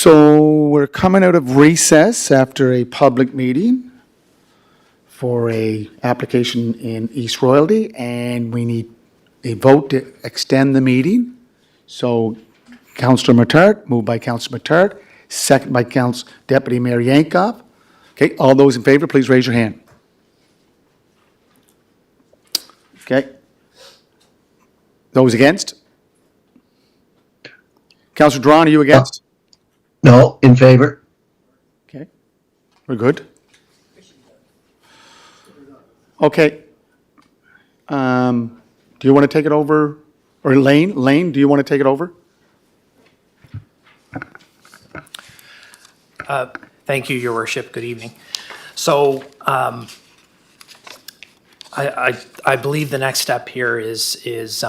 So we're coming out of recess after a public meeting for a application in East Royalty, and we need a vote to extend the meeting. So Councillor Matart, moved by Councillor Matart, second by Deputy Mayor Yankoff. Okay, all those in favor, please raise your hand. Okay. Those against? Councillor Drawn, are you against? No, in favor. Okay, we're good. Okay. Do you want to take it over? Or Lane, do you want to take it over? Thank you, Your Worship. Good evening. So I believe the next step here is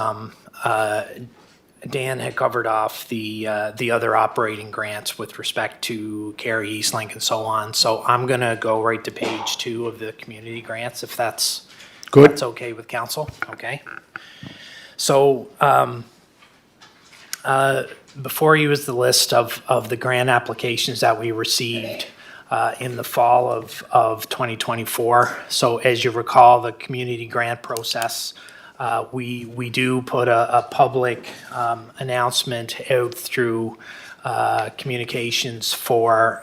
Dan had covered off the other operating grants with respect to Cary, Eastlink, and so on. So I'm going to go right to page 2 of the community grants, if that's Good. That's okay with council. Okay. So before you is the list of the grant applications that we received in the fall of 2024. So as you recall, the community grant process, we do put a public announcement out through communications for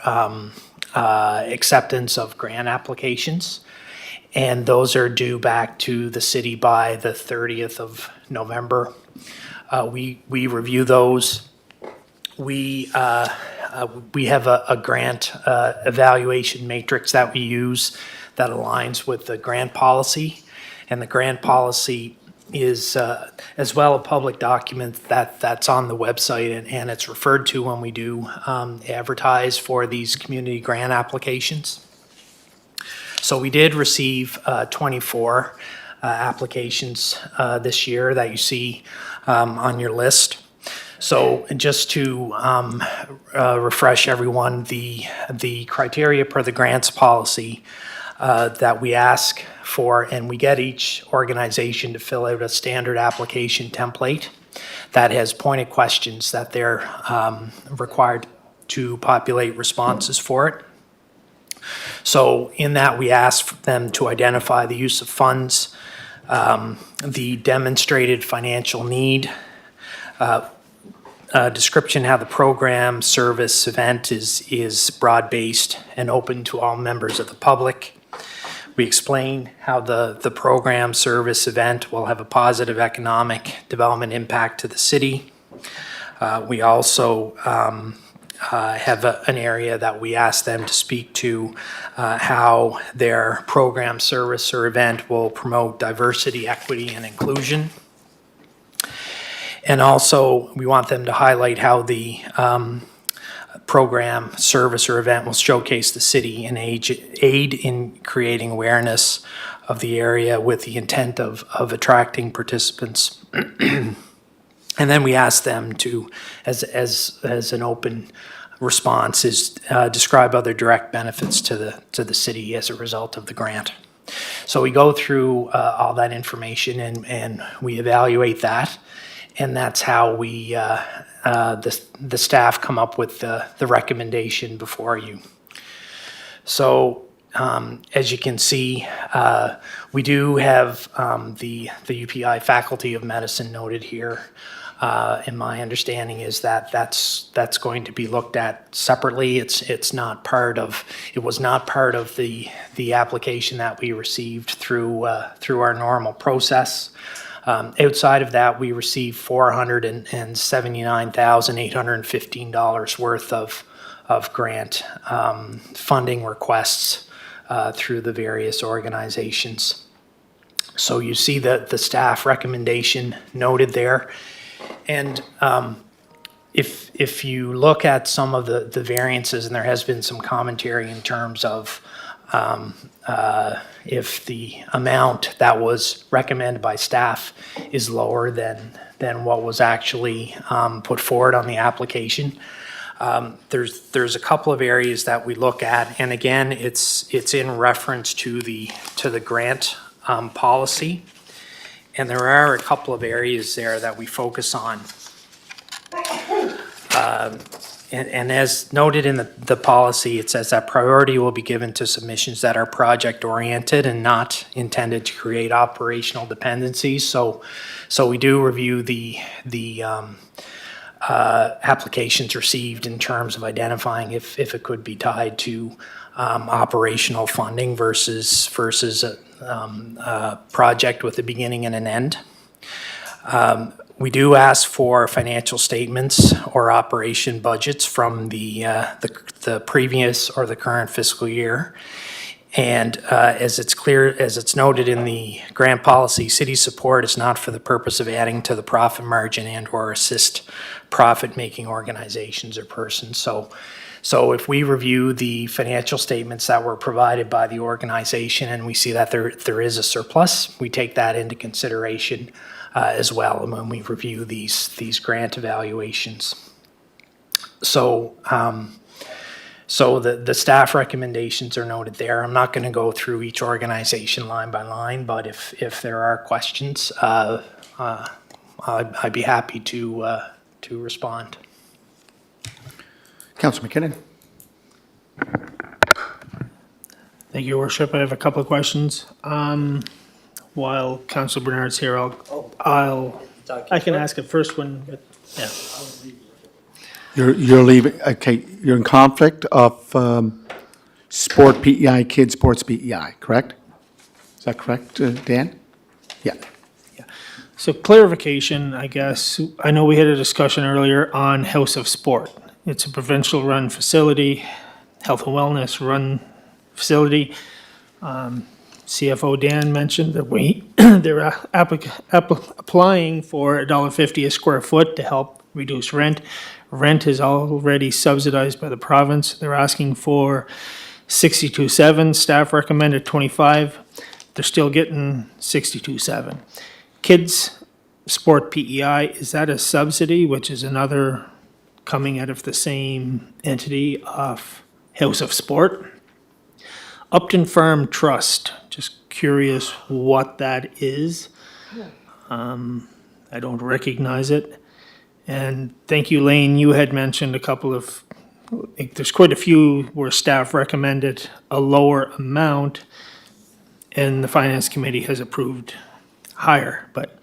acceptance of grant applications. And those are due back to the city by the 30th of November. We review those. We have a grant evaluation matrix that we use that aligns with the grant policy. And the grant policy is as well a public document that's on the website, and it's referred to when we do advertise for these community grant applications. So we did receive 24 applications this year that you see on your list. So just to refresh everyone, the criteria per the grants policy that we ask for, and we get each organization to fill out a standard application template that has pointed questions that they're required to populate responses for it. So in that, we ask them to identify the use of funds, the demonstrated financial need, description how the program, service, event is broad-based and open to all members of the public. We explain how the program, service, event will have a positive economic development impact to the city. We also have an area that we ask them to speak to how their program, service, or event will promote diversity, equity, and inclusion. And also, we want them to highlight how the program, service, or event will showcase the city and aid in creating awareness of the area with the intent of attracting participants. And then we ask them to, as an open response, is describe other direct benefits to the city as a result of the grant. So we go through all that information and we evaluate that, and that's how we the staff come up with the recommendation before you. So as you can see, we do have the UPI Faculty of Medicine noted here. And my understanding is that that's going to be looked at separately. It's not part of, it was not part of the application that we received through our normal process. Outside of that, we received $479,815 worth of grant funding requests through the various organizations. So you see the staff recommendation noted there. And if you look at some of the variances, and there has been some commentary in terms of if the amount that was recommended by staff is lower than what was actually put forward on the application. There's a couple of areas that we look at, and again, it's in reference to the grant policy. And there are a couple of areas there that we focus on. And as noted in the policy, it says that priority will be given to submissions that are project-oriented and not intended to create operational dependencies. So we do review the applications received in terms of identifying if it could be tied to operational funding versus a project with a beginning and an end. We do ask for financial statements or operation budgets from the previous or the current fiscal year. And as it's noted in the grant policy, city support is not for the purpose of adding to the profit margin and/or assist profit-making organizations or persons. So if we review the financial statements that were provided by the organization and we see that there is a surplus, we take that into consideration as well when we review these grant evaluations. So the staff recommendations are noted there. I'm not going to go through each organization line by line, but if there are questions, I'd be happy to respond. Councillor McKinnon. Thank you, Your Worship. I have a couple of questions. While Councillor Bernard's here, I can ask a first one, but yeah. You're leaving, okay, you're in conflict of sport PEI, kids sports PEI, correct? Is that correct, Dan? Yeah. So clarification, I guess, I know we had a discussion earlier on House of Sport. It's a provincial-run facility, health and wellness run facility. CFO Dan mentioned that they're applying for $1.50 a square foot to help reduce rent. Rent is already subsidized by the province. They're asking for 62.7. Staff recommended 25. They're still getting 62.7. Kids Sport PEI, is that a subsidy, which is another coming out of the same entity of House of Sport? Upton Farm Trust, just curious what that is. I don't recognize it. And thank you, Lane, you had mentioned a couple of, there's quite a few where staff recommended a lower amount and the Finance Committee has approved higher. But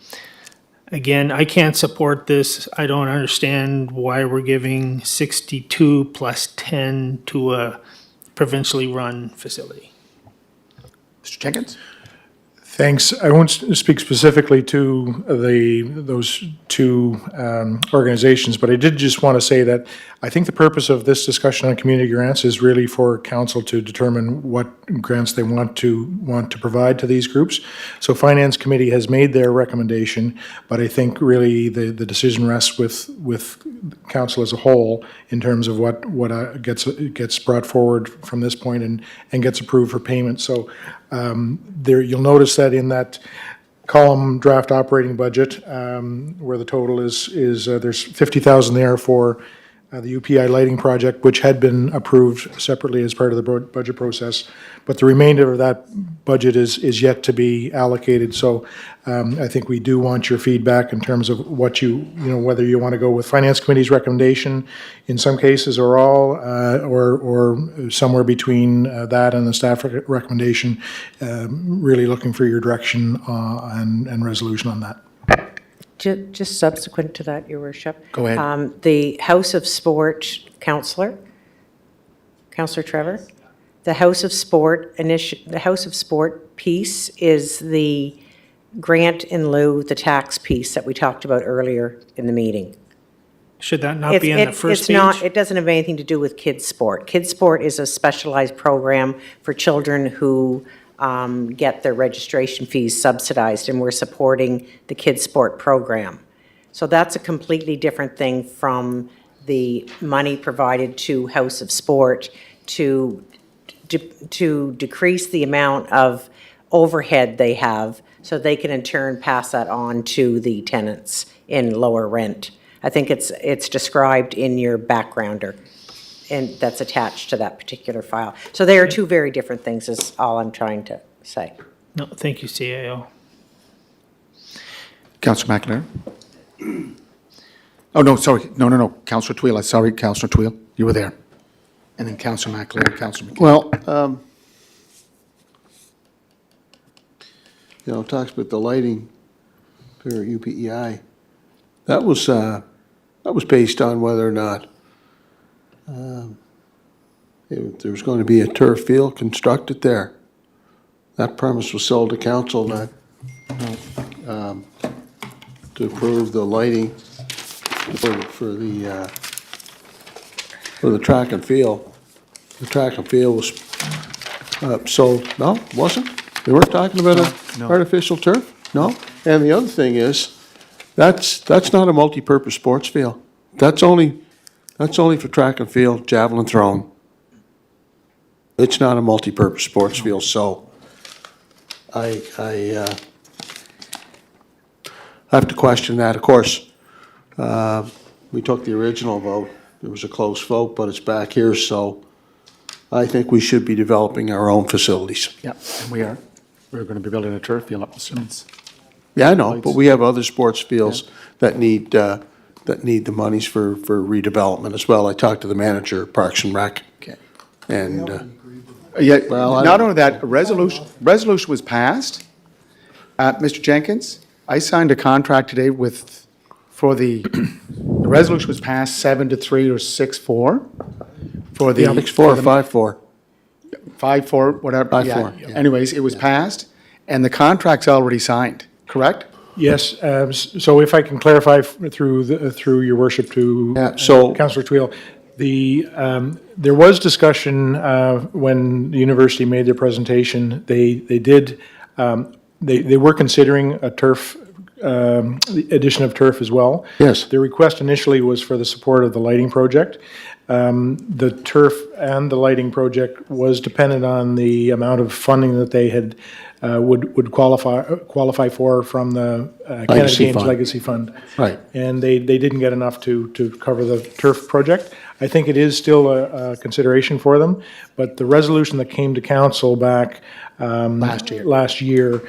again, I can't support this. I don't understand why we're giving 62 plus 10 to a provincially run facility. Mr. Jenkins? Thanks. I won't speak specifically to those two organizations, but I did just want to say that I think the purpose of this discussion on community grants is really for council to determine what grants they want to provide to these groups. So Finance Committee has made their recommendation, but I think really the decision rests with council as a whole in terms of what gets brought forward from this point and gets approved for payment. So there, you'll notice that in that column draft operating budget, where the total is there's 50,000 there for the UPI lighting project, which had been approved separately as part of the budget process, but the remainder of that budget is yet to be allocated. So I think we do want your feedback in terms of what whether you want to go with Finance Committee's recommendation in some cases or all, or somewhere between that and the staff recommendation. Really looking for your direction and resolution on that. Just subsequent to that, Your Worship. Go ahead. The House of Sport Councillor Trevor, the House of Sport piece is the grant in lieu, the tax piece that we talked about earlier in the meeting. Should that not be on the first It's page? not, it doesn't have anything to do with kids' sport. Kids' sport is a specialized program for children who get their registration fees subsidized, and we're supporting the kids' sport program. So that's a completely different thing from the money provided to House of Sport to decrease the amount of overhead they have so they can in turn pass that on to the tenants in lower rent. I think it's described in your backgrounder, and that's attached to that particular file. So they are two very different things is all I'm trying to say. No, thank you, CAO. Councillor McInerney? Oh, no, sorry, no, Councillor Twill, sorry, Councillor Twill, you were there. And then Councillor McLeod, Councillor McKay. Well, it talks about the lighting for UPEI. That was based on whether or not there was going to be a turf field constructed there. That premise was sold to council that, to approve the lighting for the track and field. The track and field was sold, no, wasn't? They weren't talking about an artificial turf? No? And the other thing is, that's not a multi-purpose sports field. That's only for track and field, javelin throwing. It's not a multi-purpose sports field, so I have to question that. Of course, we took the original vote. It was a close vote, but it's back here, so I think we should be developing our own facilities. Yeah, and we are. We're going to be building a turf field up the Simmons. Yeah, I know, but we have other sports fields that need the monies for redevelopment as well. I talked to the manager of Parks and Rec, Okay. and, Yeah, Well, I not don't- only that, a resolution was passed. Mr. Jenkins, I signed a contract today for the resolution was passed 7-3 or 6-4 for the. 6-4 or 5-4. 5-4, whatever. 5-4, yeah. yeah. Anyways, it was passed, and the contract's already signed, correct? Yes, so if I can clarify through your worship to Yeah, so- Councillor Twill, there was discussion when the university made their presentation. They were considering a turf, the addition of turf as well. Yes. The request initially was for the support of the lighting project. The turf and the lighting project was dependent on the amount of funding that they had, would qualify for from the Canada Legacy Games Fund. Legacy Fund. Right. And they didn't get enough to cover the turf project. I think it is still a consideration for them, but the resolution that came to council back last year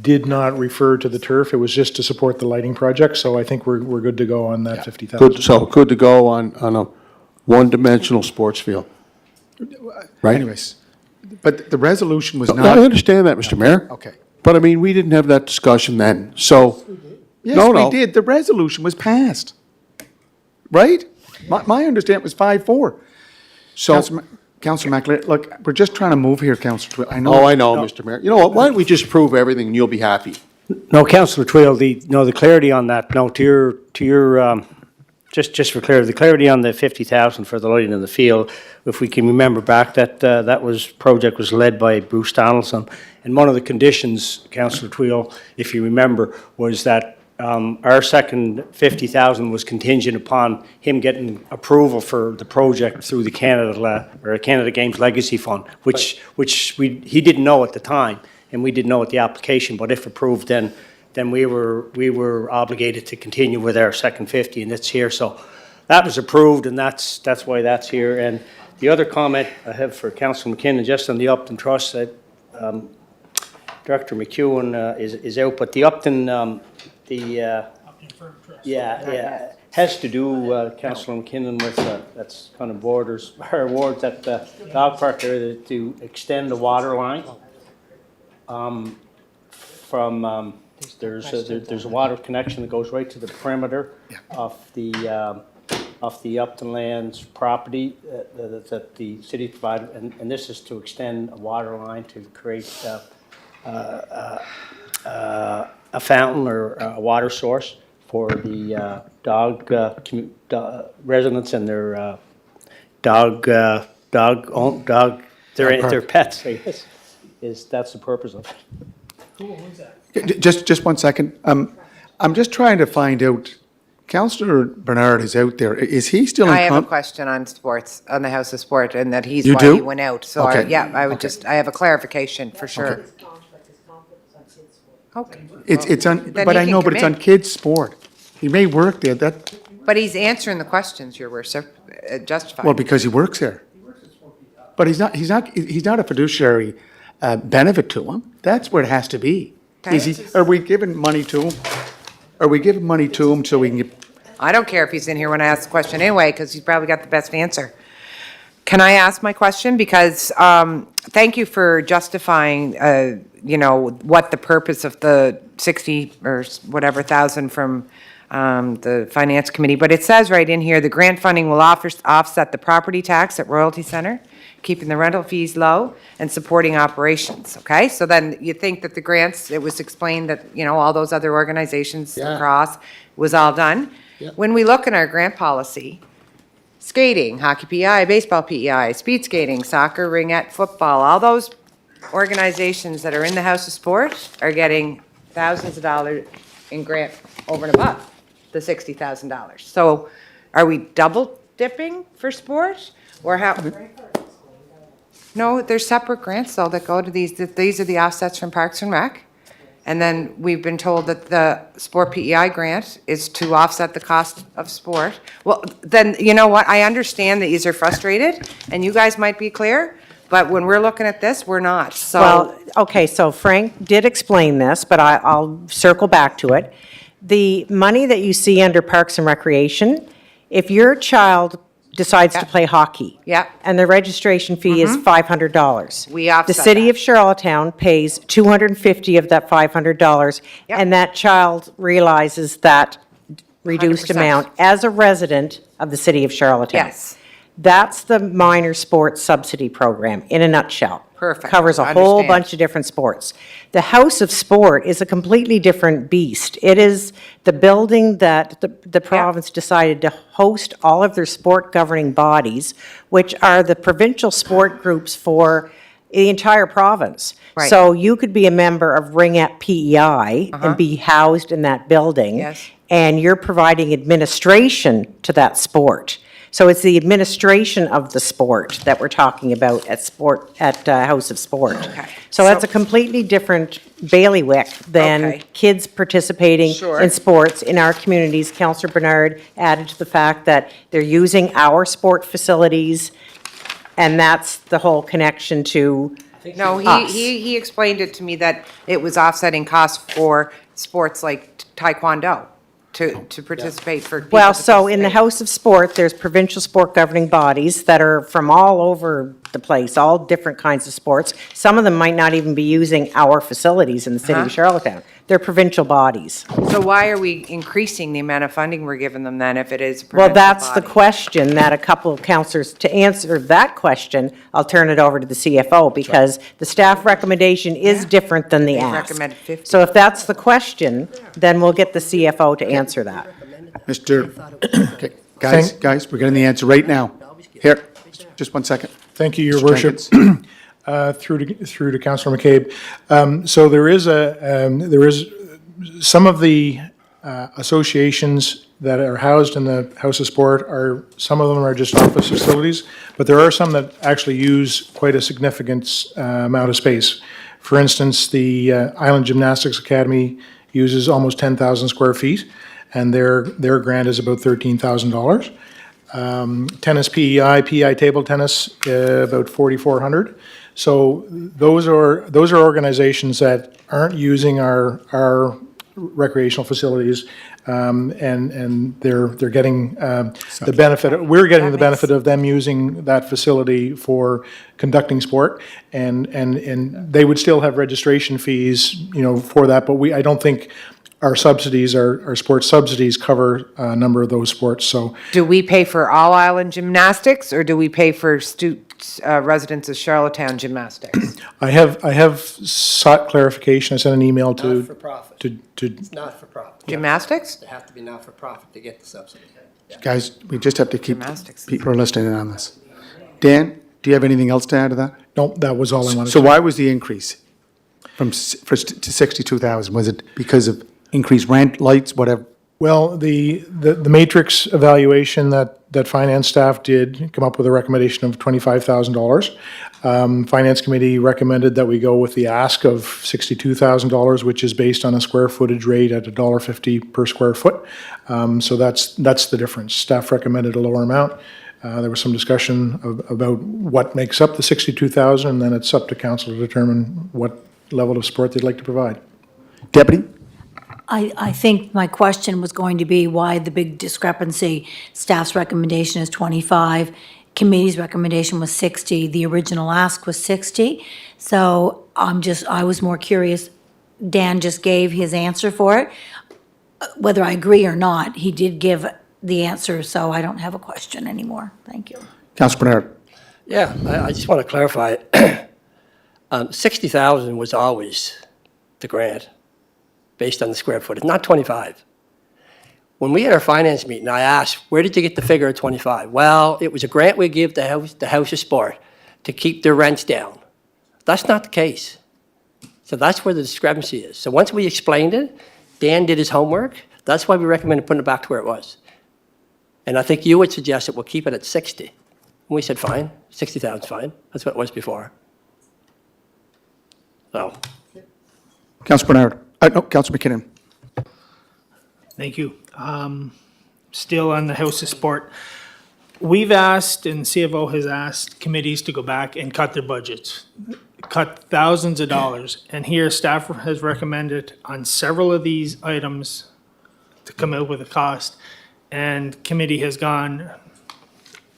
did not refer to the turf. It was just to support the lighting project, so I think we're good to go on that 50,000. Good, so good to go on a one-dimensional sports field. Right? Anyways, but the resolution was I not, understand that, Mr. Mayor. okay. But I mean, we didn't have that discussion then, so. Yes, No, we no. did. The resolution was passed. Right? My understanding was 5-4. So, Councillor McLeod, look, we're just trying to move here, Councillor Twill. I know. oh, I know, Mr. Mayor. You know what, why don't we just prove everything and you'll be happy? No, Councillor Twill, the clarity on that, no, to your, just for clarity, the clarity on the 50,000 for the lighting in the field, if we can remember back, that project was led by Bruce Donaldson. And one of the conditions, Councillor Twill, if you remember, was that our second 50,000 was contingent upon him getting approval for the project through the Canada Games Legacy Fund, which he didn't know at the time, and we didn't know at the application, but if approved, then we were obligated to continue with our second 50, and it's here. So that was approved, and that's why that's here. And the other comment I have for Councillor McKinnon, just on the Upton Trust, that Director McEwen is out, but the Upton, has to do, Councillor McKinnon, with, that's kind of borders, our wards at the dog park there, to extend the water line. From, there's a water connection that goes right to the perimeter of the Upton Lands property that the city provided, and this is to extend a water line to create a fountain or a water source for the dog residents and their their pets, I guess. That's the purpose of it. Just 1 second. I'm just trying to find out, Councillor Bernard is out there. Is he still in? I have a question on sports, on the House of Sport, and that he's You why do? he went out. So, Okay. I would just, I have a clarification for sure. Okay. It's on, Then but he I can know, but it's on commit. kids' sport. He may work there, But he's answering the questions, Your Worship, justified. well, because he works there. But he's not a fiduciary benefit to him. That's where it has to be. Is he, are we giving money to him? Are we giving money to him so we can get, I don't care if he's in here when I ask the question anyway, because he's probably got the best answer. Can I ask my question? Because, thank you for justifying, what the purpose of the 60 or whatever thousand from the Finance Committee. But it says right in here, the grant funding will offset the property tax at Royalty Center, keeping the rental fees low and supporting operations, okay? So then you think that the grants, it was explained that, all those other organizations across was all done. When we look in our grant policy, skating, hockey PEI, baseball PEI, speed skating, soccer, ringette, football, all those organizations that are in the House of Sport are getting thousands of dollars in grant over and above the $60,000. So are we double dipping for sport or how? No, there's separate grants though that go to these are the offsets from Parks and Rec. And then we've been told that the Sport PEI grant is to offset the cost of sport. Well, then, you know what? I understand that yous are frustrated, and you guys might be clear, but when we're looking at this, we're not. So, Well, okay, so Frank did explain this, but I'll circle back to it. The money that you see under Parks and Recreation, if your child decides to play hockey. Yeah. And the registration fee is $500. We offset The city that. of Charlottetown pays $250 of that $500. Yep. And that child realizes that reduced 100%. amount as a resident of the city of Charlottetown. yes, That's the minor sports subsidy program in a nutshell. Perfect. Covers a whole Understand. bunch of different sports. The House of Sport is a completely different beast. It is the building that the province decided to host all of their sport governing bodies, which are the provincial sport groups for the entire province. Right. So you could be a member of Ringette PEI and be housed in that building. Yes. And you're providing administration to that sport. So it's the administration of the sport that we're talking about at House of Sport. Okay. So that's a completely different bailiwick than Okay. kids participating Sure. in sports in our communities. Councillor Bernard added to the fact that they're using our sport facilities, and that's the whole connection to no, us. he explained it to me that it was offsetting costs for sports like Taekwondo to participate for people Well, to so in the participate. House of Sport, there's provincial sport governing bodies that are from all over the place, all different kinds of sports. Some of them might not even be using our facilities in the city of Charlottetown. They're provincial bodies. So why are we increasing the amount of funding we're giving them then if it is a Well, provincial that's the body? question that a couple of councillors, to answer that question, I'll turn it over to the CFO, because the staff recommendation is different than the They ask. recommended 50. So if that's the question, then we'll get the CFO to answer that. Mr., okay, guys, we're getting the answer right now. Here, just 1 second. Thank you, Your Mr. Worship. Jenkins. Through to Councillor McCabe. So there is some of the associations that are housed in the House of Sport some of them are just office facilities, but there are some that actually use quite a significant amount of space. For instance, the Island Gymnastics Academy uses almost 10,000 square feet, and their grant is about $13,000. Tennis PEI table tennis, about 4,400. So those are organizations that aren't using our recreational facilities, and they're getting the benefit. We're getting the benefit of them using that facility for conducting sport, and they would still have registration fees, for that. But I don't think our subsidies, our sports subsidies cover a number of those sports, so. Do we pay for all island gymnastics, or do we pay for residents of Charlottetown gymnastics? I have sought clarification. I sent an email to. Not-for-profit. To, It's not for profit. Gymnastics? They have to be not for profit to get the subsidy. Guys, we just have to keep Gymnastics. people listening in on this. Dan, do you have anything else to add to that? no, that was all I wanted to So say. why was the increase to 62,000? Was it because of increased rent, lights, whatever? Well, the matrix evaluation that finance staff did come up with a recommendation of $25,000. Finance committee recommended that we go with the ask of $62,000, which is based on a square footage rate at $1.50 per square foot. So that's the difference. Staff recommended a lower amount. There was some discussion about what makes up the $62,000, and then it's up to council to determine what level of support they'd like to provide. Deputy? I think my question was going to be why the big discrepancy. Staff's recommendation is 25, committee's recommendation was 60, the original ask was 60. So I was more curious, Dan just gave his answer for it. Whether I agree or not, he did give the answer, so I don't have a question anymore. Thank you. Councillor Bernard. Yeah, I just want to clarify. 60,000 was always the grant based on the square footage, not 25. When we had our finance meeting, I asked, where did you get the figure of 25? Well, it was a grant we give the House of Sport to keep their rents down. That's not the case. So that's where the discrepancy is. So once we explained it, Dan did his homework. That's why we recommended putting it back to where it was. And I think you would suggest that we'll keep it at 60. And we said, fine, 60,000 is fine. That's what it was before. So, Councillor Bernard. No, Councillor McKinnon. Thank you. Still on the House of Sport. We've asked, and CFO has asked committees to go back and cut their budgets, cut thousands of dollars. And here staff has recommended on several of these items to come out with a cost. And committee has gone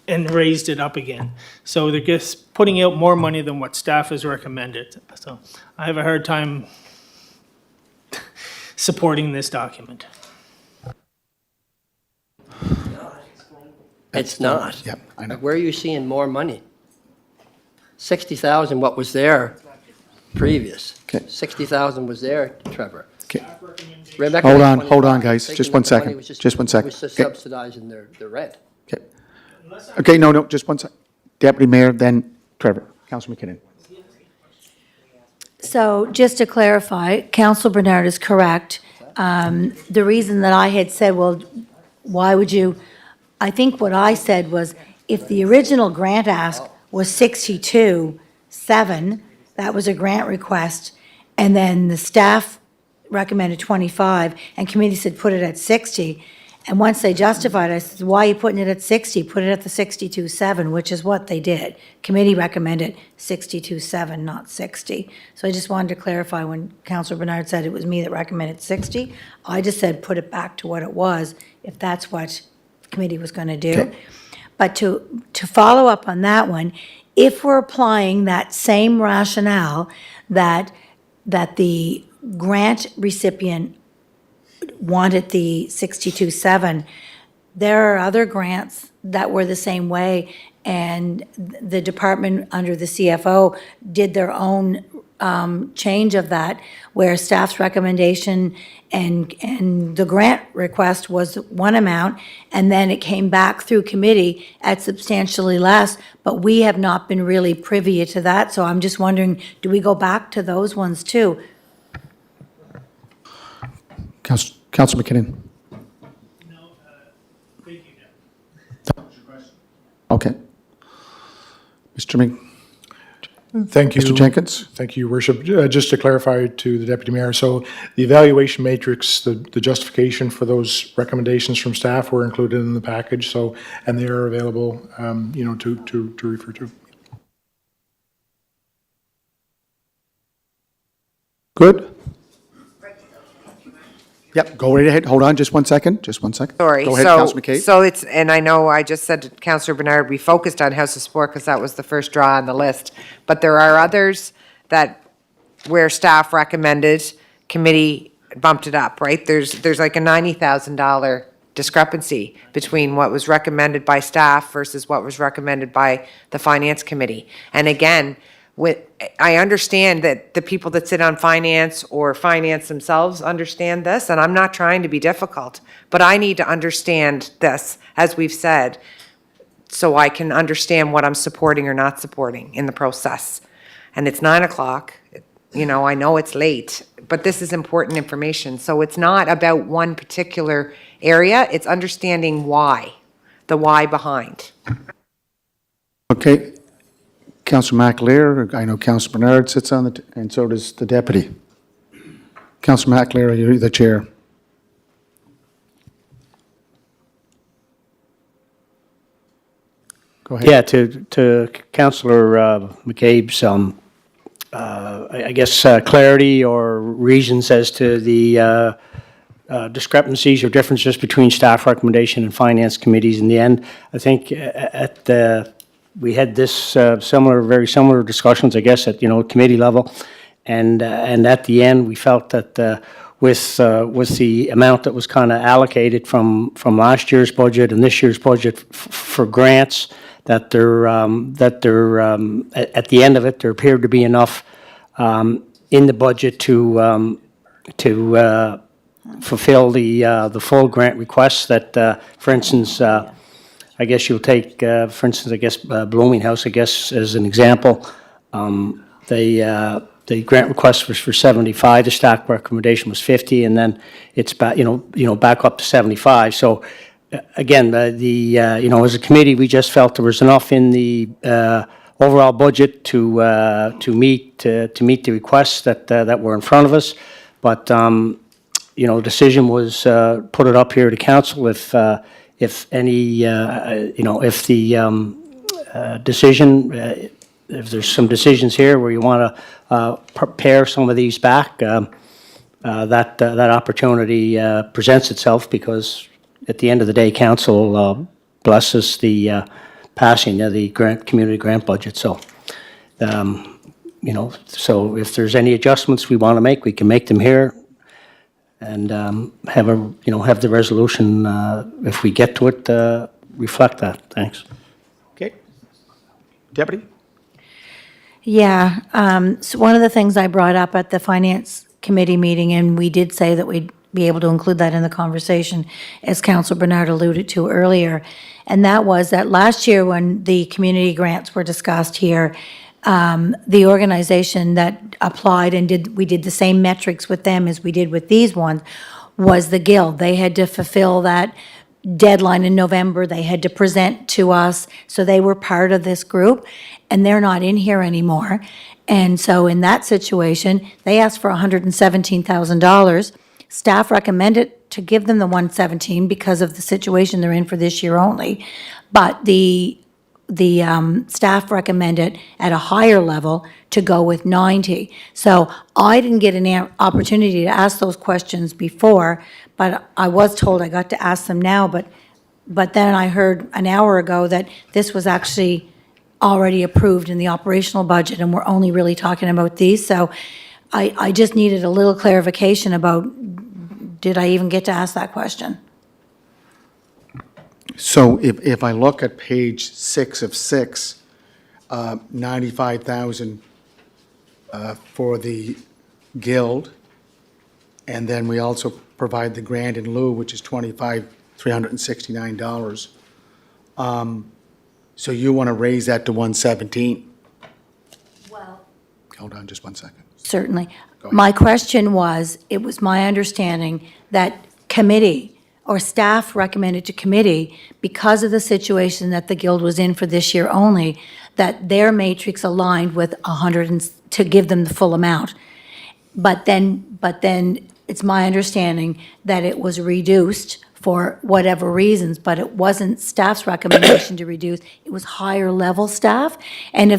and raised it up again. So they're just putting out more money than what staff has recommended. So I have a hard time supporting this document. it's not. Yep, I know. Where are you seeing more money? 60,000, what was there previous? Okay. 60,000 was there, Trevor. Okay. Rebecca Hold was on, 25, guys, thinking just that one the second, money was just one second. was just Okay. subsidizing their rent. Okay. Okay, no, just one sec. Deputy Mayor, then Trevor. Councillor McKinnon. So just to clarify, Councillor Bernard is correct. The reason that I had said, well, why would you, I think what I said was, if the original grant ask was 62.7, that was a grant request, and then the staff recommended 25, and committee said put it at 60, and once they justified it, I said, why are you putting it at 60? Put it at the 62.7, which is what they did. Committee recommended 62.7, not 60. So I just wanted to clarify, when Councillor Bernard said it was me that recommended 60, I just said put it back to what it was, if that's what the committee was going to do. Okay. But to follow up on that one, if we're applying that same rationale that the grant recipient wanted the 62.7, there are other grants that were the same way, and the department under the CFO did their own change of that, where staff's recommendation and the grant request was one amount, and then it came back through committee at substantially less, but we have not been really privy to that, so I'm just wondering, do we go back to those ones too? Councillor McKinnon. Okay. Thank you. Mr. Jenkins? Thank you, Your Worship. Just to clarify to the Deputy Mayor, so the evaluation matrix, the justification for those recommendations from staff were included in the package, so, and they are available, to refer to. Good? Yep, go right ahead. Hold on, just one second, Sorry. Go ahead, So- Councillor McCabe. So it's, and I know I just said to Councillor Bernard, we focused on House of Sport because that was the first draw on the list. But there are others that, where staff recommended, committee bumped it up, right? There's like a $90,000 discrepancy between what was recommended by staff versus what was recommended by the Finance Committee. And again, I understand that the people that sit on finance or finance themselves understand this, and I'm not trying to be difficult, but I need to understand this, as we've said, so I can understand what I'm supporting or not supporting in the process. And it's 9 o'clock, I know it's late, but this is important information. So it's not about one particular area, it's understanding why, the why behind. Okay. Councillor McAleer, I know Councillor Bernard sits on and so does the deputy. Councillor McAleer, you're the chair. Go ahead. Yeah, to Councillor McCabe's, I guess, clarity or reasons as to the discrepancies or differences between staff recommendation and finance committees. In the end, I think we had this very similar discussions, I guess, at, committee level. And at the end, we felt that with the amount that was kind of allocated from last year's budget and this year's budget for grants, that at the end of it, there appeared to be enough in the budget to fulfill the full grant requests that, for instance, I guess you'll take, for instance, Blooming House, as an example. The grant request was for 75, the staff recommendation was 50, and then it's back, back up to 75. So again, as a committee, we just felt there was enough in the overall budget to meet the requests that were in front of us. But the decision was put it up here to council if any, if the decision, if there's some decisions here where you want to prepare some of these back, that opportunity presents itself, because at the end of the day, council blesses the passing of the community grant budget. So, so if there's any adjustments we want to make, we can make them here, and have the resolution, if we get to it, reflect that. Thanks. Okay. Deputy? Yeah, so one of the things I brought up at the Finance Committee meeting, and we did say that we'd be able to include that in the conversation, as Councillor Bernard alluded to earlier, and that was that last year when the community grants were discussed here, the organization that applied and we did the same metrics with them as we did with these ones, was the Guild. They had to fulfill that deadline in November. They had to present to us, so they were part of this group, and they're not in here anymore. And so in that situation, they asked for $117,000. Staff recommended to give them the 117 because of the situation they're in for this year only. But the staff recommended at a higher level to go with 90. So I didn't get an opportunity to ask those questions before, but I was told I got to ask them now. But then I heard an hour ago that this was actually already approved in the operational budget, and we're only really talking about these. So I just needed a little clarification about, did I even get to ask that question? So if I look at page 6 of 6, 95,000 for the Guild, and then we also provide the grant in lieu, which is $25,369. So you want to raise that to 117? Well, Hold on just one second. certainly. ahead. My question was, it was my understanding that committee or staff recommended to committee, because of the situation that the Guild was in for this year only, that their matrix aligned with 100 to give them the full amount. But then it's my understanding that it was reduced for whatever reasons, but it wasn't staff's recommendation to reduce, it was higher level staff. And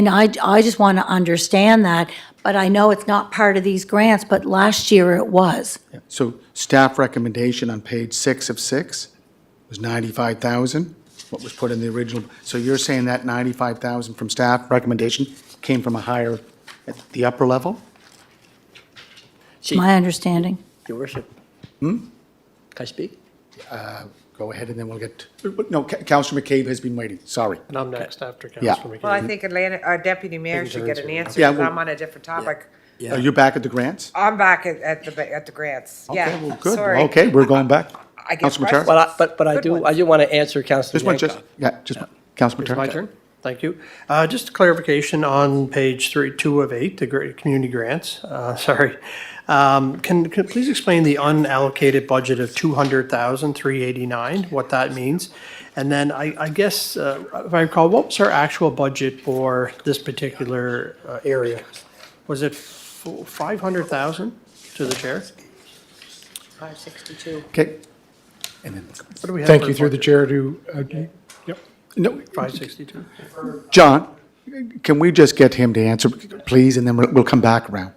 I just want to understand that, but I know it's not part of these grants, but last year it was. So staff recommendation on page 6 of 6 was 95,000, what was put in the original. So you're saying that 95,000 from staff recommendation came from a higher, at the upper level? My understanding. Your worship. Can I speak? Go ahead, and then we'll get, no, Councillor McCabe has been waiting, sorry. And I'm next after Yeah. Councillor McCabe. Well, I think our deputy mayor should get an answer, Yeah, because well- I'm on a different topic. Are you back at the grants? I'm back at the grants. Yeah, Okay, well, good. sorry. Okay, we're going back. I get Councilor questions. Matar? Well, but I Good do ones. want to answer Councillor Just one, Yankoff. just, Councillor It's my Matar. turn. Thank you. Just a clarification on page 2 of 8, the community grants. Sorry. Can you please explain the unallocated budget of $200,389, what that means? And then I guess, if I recall, what was our actual budget for this particular area? Was it 500,000 to the chair? 562. Okay. And then, What do we have Thank for you through the budget? chair to, yep. no, 562. John, can we just get him to answer, please, and then we'll come back around?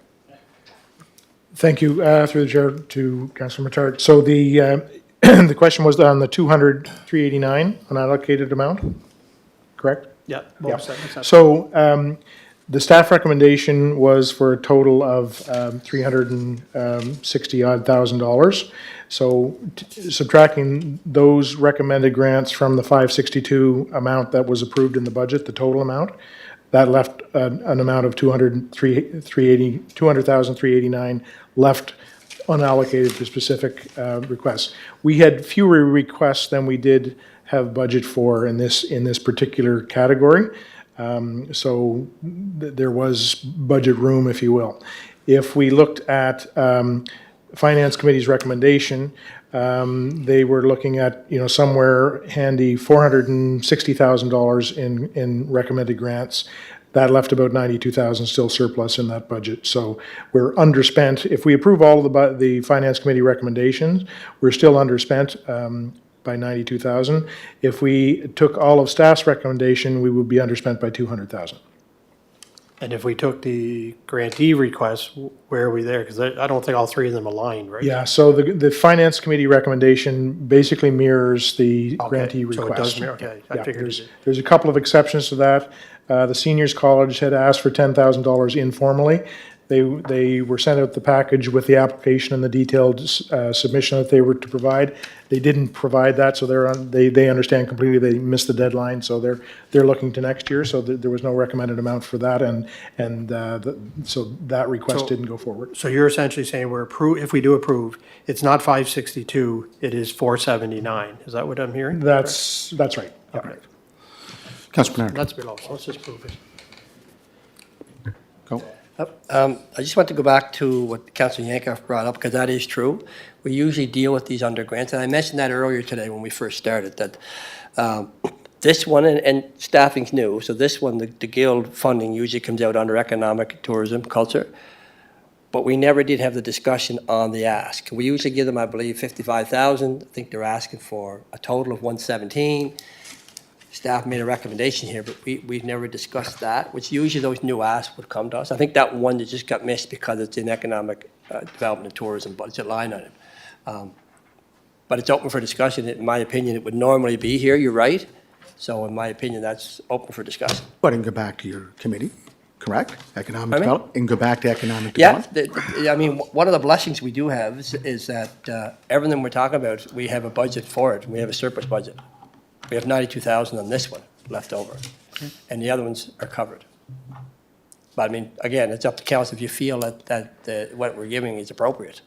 Thank you, through the chair to Councillor Matard. So the, the question was on the 200,389 unallocated amount, correct? Yeah. Yeah. So the staff recommendation was for a total of $360,000. So subtracting those recommended grants from the 562 amount that was approved in the budget, the total amount, that left an amount of 200,389 left unallocated for specific requests. We had fewer requests than we did have budget for in this particular category. So there was budget room, if you will. If we looked at Finance Committee's recommendation, they were looking at, somewhere handy $460,000 in recommended grants. That left about 92,000 still surplus in that budget. So we're underspent. If we approve all of the Finance Committee recommendations, we're still underspent by 92,000. If we took all of staff's recommendation, we would be underspent by 200,000. And if we took the grantee requests, where are we there? Because I don't think all three of them align, right? Yeah, so the Finance Committee recommendation basically mirrors the Okay, grantee so it request. does mirror, okay, I Yeah, figured it did. there's a couple of exceptions to that. The Seniors College had asked for $10,000 informally. They were sent out the package with the application and the detailed submission that they were to provide. They didn't provide that, so they understand completely they missed the deadline, so they're looking to next year, so there was no recommended amount for that, so that request So- didn't go forward. So you're essentially saying if we do approve, it's not 562, it is 479. Is that what I'm hearing? That's right. Yeah. Okay. Councillor Bernard, That's below, so let's just prove it. go. I just want to go back to what Councillor Yankoff brought up, because that is true. We usually deal with these under grants, and I mentioned that earlier today when we first started, that this one, and staffing's new, so this one, the guild funding usually comes out under economic, tourism, culture, but we never did have the discussion on the ask. We usually give them, I believe, 55,000. I think they're asking for a total of 117. Staff made a recommendation here, but we've never discussed that, which usually those new asks would come to us. I think that one that just got missed because it's in economic development and tourism budget line item. But it's open for discussion. In my opinion, it would normally be here, you're right. So in my opinion, that's open for discussion. But it can go back to your committee, correct? Economic Pardon me? development, it can go back to economic Yeah, development? I mean, one of the blessings we do have is that everything we're talking about, we have a budget for it. We have a surplus budget. We have 92,000 on this one left over, and the other ones are covered. But I mean, again, it's up to council if you feel that what we're giving is appropriate.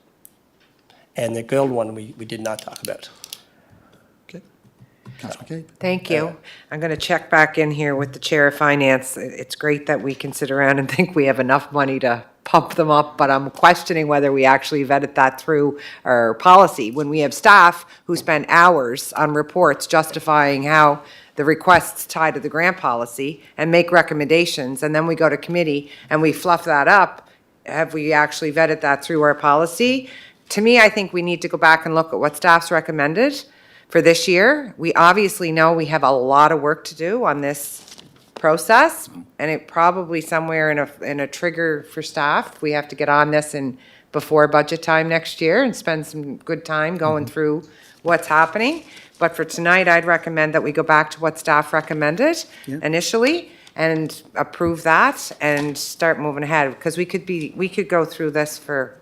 And the guild one, we did not talk about. Councillor McCabe? Thank you. I'm going to check back in here with the Chair of Finance. It's great that we can sit around and think we have enough money to pump them up, but I'm questioning whether we actually vetted that through our policy. When we have staff who spend hours on reports justifying how the requests tie to the grant policy and make recommendations, and then we go to committee and we fluff that up, have we actually vetted that through our policy? To me, I think we need to go back and look at what staff's recommended for this year. We obviously know we have a lot of work to do on this process, and it probably somewhere in a trigger for staff. We have to get on this before budget time next year and spend some good time going through what's happening. But for tonight, I'd recommend that we go back to what staff recommended initially and approve that and start moving ahead, because we could go through this for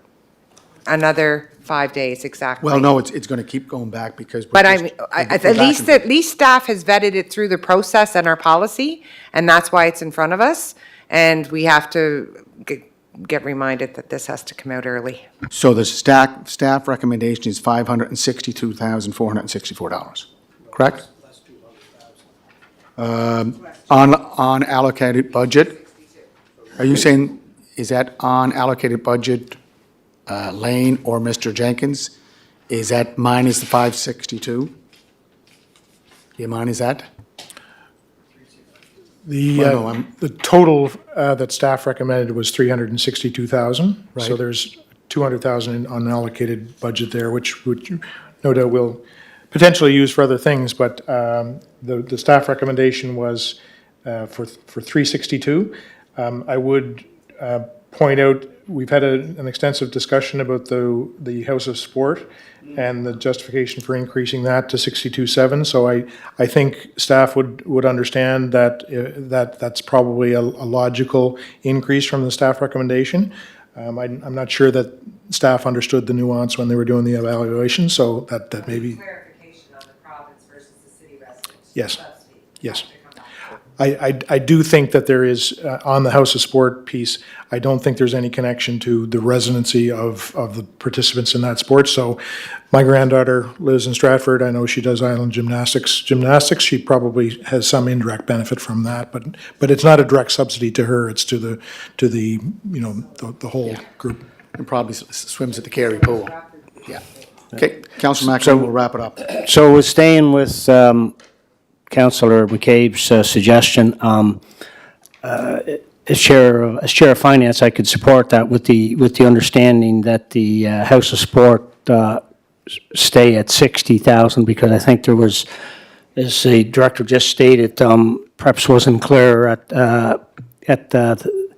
another 5 days exactly. Well, no, it's going to keep going back because. But at least staff has vetted it through the process and our policy, and that's why it's in front of us. And we have to get reminded that this has to come out early. So the staff recommendation is $562,464, correct? On allocated budget? Are you saying, is that on allocated budget, Lane or Mr. Jenkins? Is that minus the 562? Yeah, mine is that? Well, no, The total that staff recommended was 362,000. So Right. there's 200,000 in unallocated budget there, which no doubt we'll potentially use for other things, but the staff recommendation was for 362. I would point out we've had an extensive discussion about the House of Sport and the justification for increasing that to 62.7. So I think staff would understand that that's probably a logical increase from the staff recommendation. I'm not sure that staff understood the nuance when they were doing the evaluation, so that maybe, Clarification on the province versus the city residents. Yes. Subsidy. yes. I do think that there is, on the House of Sport piece, I don't think there's any connection to the residency of the participants in that sport. So my granddaughter lives in Stratford. I know she does island gymnastics. She probably has some indirect benefit from that, but it's not a direct subsidy to her. It's to the the whole group. And probably swims at the Carey Pool. Yeah. Okay, Councillor McElroy, we'll wrap it up. So we're staying with Councillor McCabe's suggestion. As chair of finance, I could support that with the understanding that the House of Sport stay at 60,000, because I think there was, as the director just stated, perhaps wasn't clear at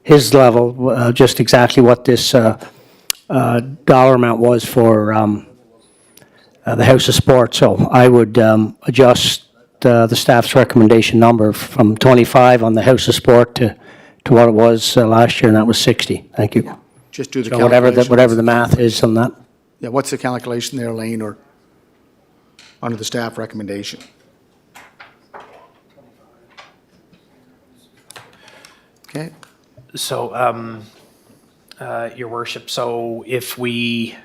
his level just exactly what this dollar amount was for the House of Sport. So I would adjust the staff's recommendation number from 25 on the House of Sport to what it was last year, and that was 60. Thank you. Just do the So calculation. whatever the math is on that. Yeah, what's the calculation there, Elaine, or under the staff recommendation? Okay, So, Your Worship, so if we,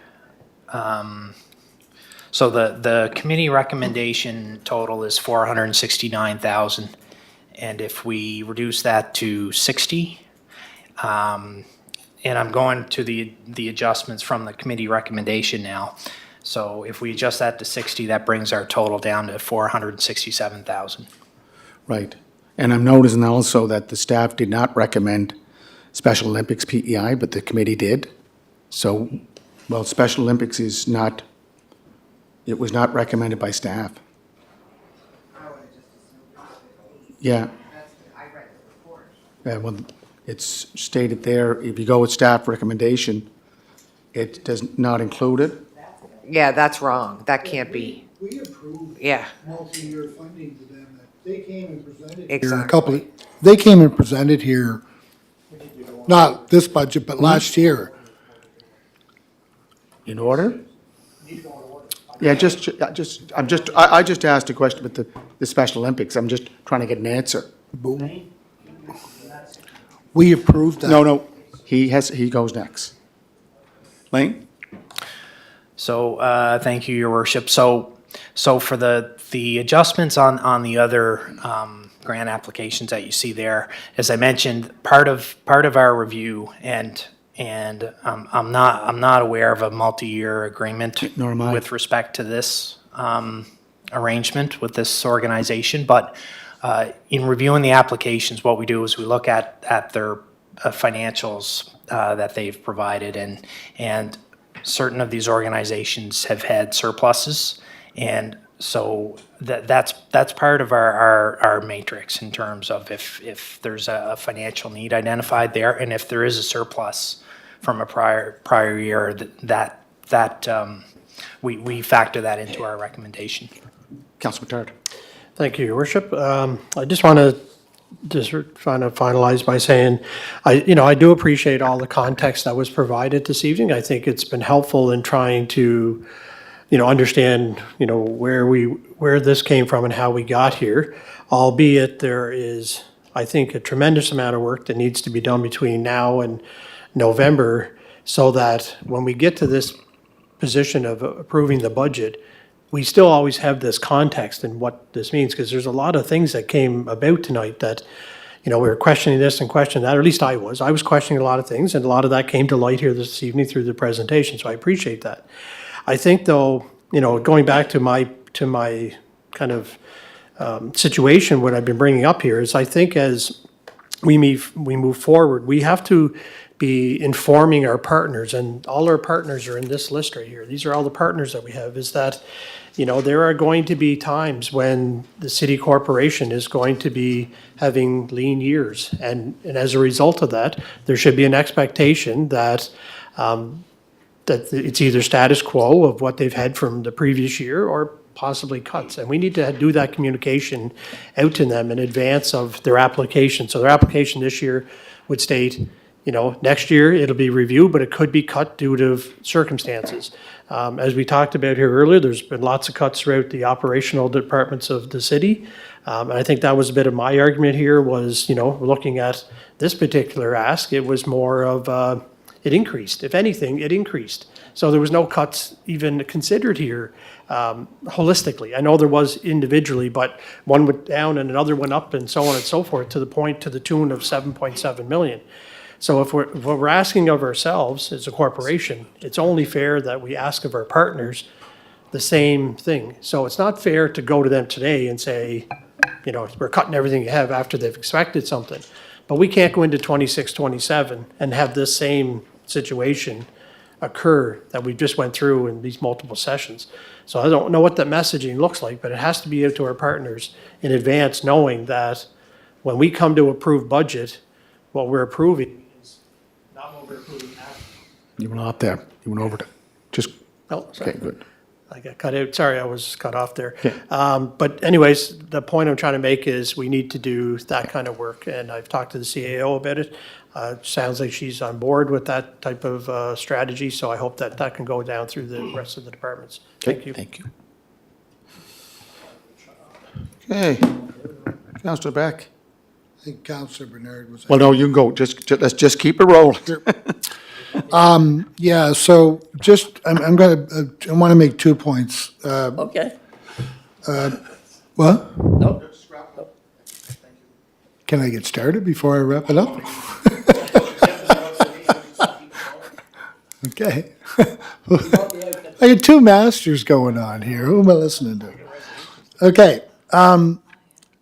so the committee recommendation total is 469,000, and if we reduce that to 60, and I'm going to the adjustments from the committee recommendation now. So if we adjust that to 60, that brings our total down to 467,000. right. And I'm noticing also that the staff did not recommend Special Olympics PEI, but the committee did. So, well, Special Olympics is not, it was not recommended by staff. Yeah. Yeah, well, it's stated there, if you go with staff recommendation, it does not include it. Yeah, that's wrong. That can't be. We approved Yeah, multi-year funding to them, that they came and presented here a Exactly. couple, they came and presented here, not this budget, but last year. In order? Yeah, I just asked a question about the Special Olympics. I'm just trying to get an answer. We approved that. No, he goes next. Lane? So, thank you, Your Worship. So for the adjustments on the other grant applications that you see there, as I mentioned, part of our review, and I'm not aware of a multi-year agreement Nor am I. with respect to this arrangement with this organization, but in reviewing the applications, what we do is we look at their financials that they've provided, and certain of these organizations have had surpluses, and so that's part of our matrix in terms of if there's a financial need identified there, and if there is a surplus from a prior year, we factor that into our recommendation. Councilor McTaggart. Thank you, Your Worship. I just want to finalize by saying, I do appreciate all the context that was provided this evening. I think it's been helpful in trying to, understand, where this came from and how we got here, albeit there is, I think, a tremendous amount of work that needs to be done between now and November, so that when we get to this position of approving the budget, we still always have this context and what this means, because there's a lot of things that came about tonight that, we were questioning this and questioning that, or at least I was questioning a lot of things, and a lot of that came to light here this evening through the presentation, so I appreciate that. I think, though, going back to my kind of situation, what I've been bringing up here is, I think as we move forward, we have to be informing our partners, and all our partners are in this list right here. These are all the partners that we have, is that, you know, there are going to be times when the city corporation is going to be having lean years. And as a result of that, there should be an expectation that, that it's either status quo of what they've had from the previous year or possibly cuts. And we need to do that communication out to them in advance of their application. So their application this year would state, you know, next year it'll be reviewed, but it could be cut due to circumstances. As we talked about here earlier, there's been lots of cuts throughout the operational departments of the city. And I think that was a bit of my argument here was, you know, looking at this particular ask, it was more of, it increased. If anything, it increased. So there was no cuts even considered here holistically. I know there was individually, but one went down and another went up and so on and so forth to the tune of 7.7 million. So if what we're asking of ourselves as a corporation, it's only fair that we ask of our partners the same thing. So it's not fair to go to them today and say, you know, we're cutting everything you have after they've expected something. But we can't go into 26, 27 and have this same situation occur that we just went through in these multiple sessions. So I don't know what that messaging looks like, but it has to be out to our partners in advance, knowing that when we come to approve budget, what we're approving is not what we're approving now. You were not there. You went over to, just, Oh, sorry. okay, good. I got cut out. Sorry, I was cut off there. But anyways, the point I'm trying to make is we need to do that kind of work. And I've talked to the CAO about it. Sounds like she's on board with that type of strategy. So I hope that that can go down through the rest of the departments. Thank you. Thank you. Okay. Councillor Beck. I think Councillor Bernard was. Well, no, you can go. Let's just keep it rolling. Yeah, so just, I'm gonna, I want to make 2 points. Okay. What? No. Can I get started before I wrap it up? Okay. I got two masters going on here. Who am I listening to? Okay.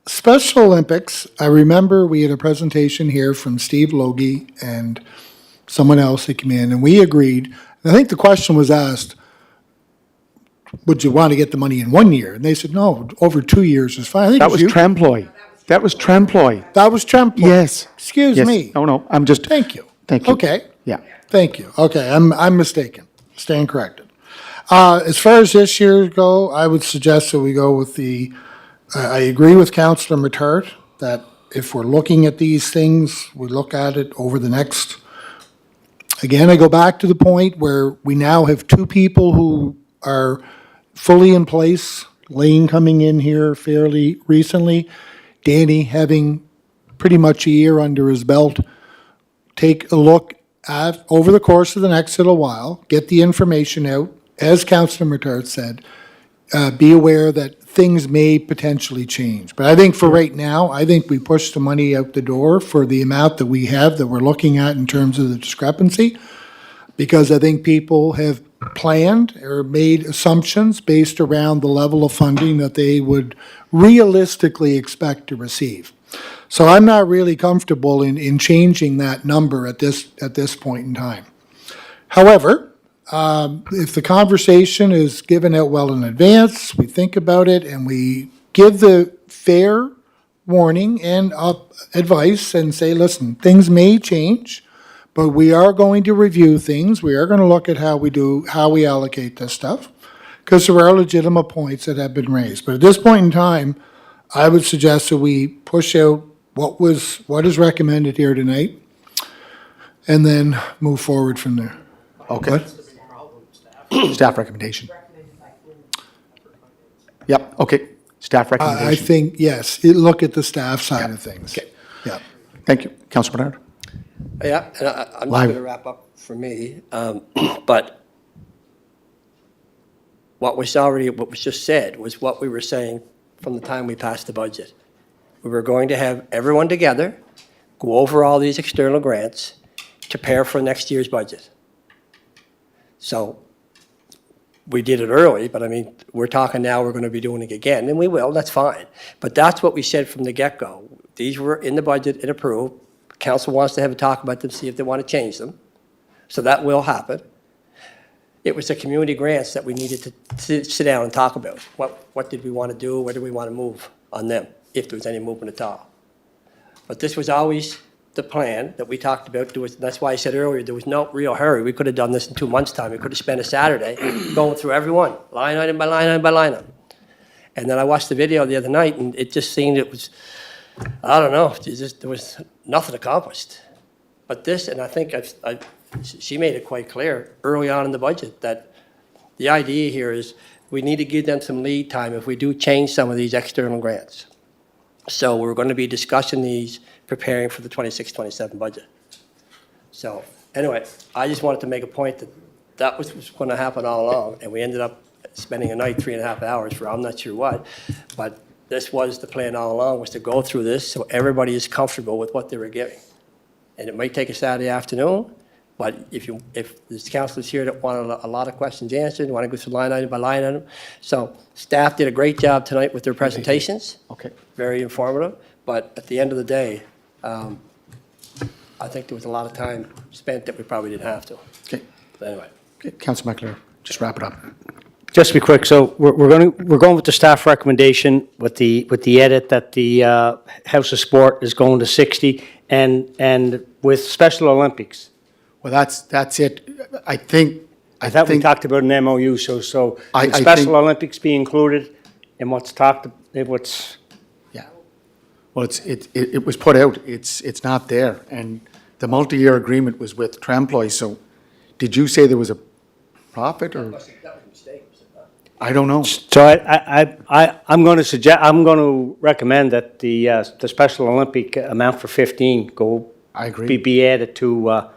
Special Olympics, I remember we had a presentation here from Steve Logie and someone else that came in, and we agreed. And I think the question was asked, would you want to get the money in 1 year? And they said, no, over 2 years is fine. I think That it was you. Tremploy. That was Tremploy. That was Tremp. Yes. Excuse Yes. me. No, I'm just, Thank you. thank you. Okay. Yeah. Thank you. Okay, I'm mistaken. Stand corrected. As far as this year go, I would suggest that we go with the, I agree with Councillor Matart that if we're looking at these things, we look at it over the next, again, I go back to the point where we now have two people who are fully in place, Lane coming in here fairly recently, Danny having pretty much a year under his belt. Take a look at, over the course of the next little while, get the information out. As Councillor Matart said, be aware that things may potentially change. But I think for right now, I think we push the money out the door for the amount that we have, that we're looking at in terms of the discrepancy, because I think people have planned or made assumptions based around the level of funding that they would realistically expect to receive. So I'm not really comfortable in changing that number at this point in time. However, if the conversation is given out well in advance, we think about it and we give the fair warning and advice and say, listen, things may change, but we are going to review things. We are going to look at how we allocate this stuff, because there are legitimate points that have been raised. But at this point in time, I would suggest that we push out what is recommended here tonight, and then move forward from there. Okay. Staff recommendation. Yep, okay. Staff I recommendation. think, yes, look at the staff side of things. Okay. Yeah. Thank you. Councillor Bernard? Yeah, and I'm just Live. going to wrap up for me. But what was just said was what we were saying from the time we passed the budget. We were going to have everyone together, go over all these external grants, prepare for next year's budget. So we did it early, but I mean, we're talking now, we're going to be doing it again, and we will, that's fine. But that's what we said from the get-go. These were in the budget and approved. Council wants to have a talk about them, see if they want to change them. So that will happen. It was the community grants that we needed to sit down and talk about. What did we want to do? Where do we want to move on them, if there was any movement at all? But this was always the plan that we talked about. That's why I said earlier, there was no real hurry. We could have done this in 2 months' time. We could have spent a Saturday going through every one, line item by line item by line item. And then I watched the video the other night, and it just seemed it was, I don't know, there was nothing accomplished. But this, and I think she made it quite clear early on in the budget that the idea here is we need to give them some lead time if we do change some of these external grants. So we're going to be discussing these, preparing for the 26-27 budget. So anyway, I just wanted to make a point that that was going to happen all along, and we ended up spending a night, 3.5 hours for I'm not sure what, but this was the plan all along, was to go through this so everybody is comfortable with what they were giving. And it might take a Saturday afternoon, but if there's councilors here that want a lot of questions answered, want to go through line item by line item. So staff did a great job tonight with their presentations. Okay. Very informative, but at the end of the day, I think there was a lot of time spent that we probably didn't have to. Okay. But anyway. Okay, Councillor McAleer, just wrap it up. Just to be quick, so we're going with the staff recommendation with the edit that the House of Sport is going to 60 and with Special Olympics. Well, that's it. I think. I thought we talked about an MOU, so I would think- Special Olympics be included in what's Yeah. Well, it was put out. It's not there. And the multi-year agreement was with Tremploy, so did you say there was a profit or? That was a mistake, was it not? I don't know. So I'm going to recommend that the Special Olympic amount for 15 I agree. be added to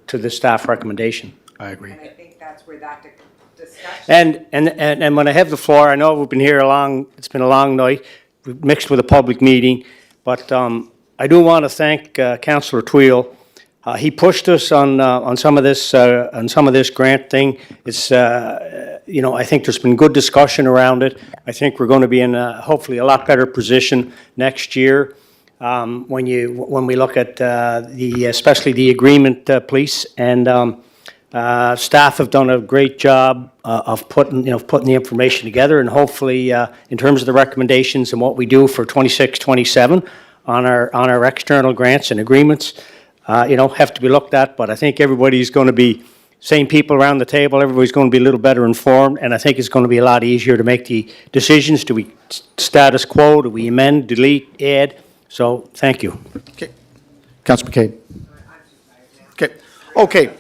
to the staff recommendation. I agree. And I think that's where that discussion. And when I have the floor, I know we've been here it's been a long night, we've mixed with a public meeting, but I do want to thank Councillor Tweel. He pushed us on some of this grant thing. It's I think there's been good discussion around it. I think we're going to be in hopefully a lot better position next year. When we look at especially the agreement police, and staff have done a great job of putting the information together, and hopefully in terms of the recommendations and what we do for 26-27 on our external grants and agreements, have to be looked at. But I think everybody's going to be same people around the table. Everybody's going to be a little better informed, and I think it's going to be a lot easier to make the decisions. Do we status quo? Do we amend, delete, add? So, thank you. Okay. Councillor McCabe. Okay.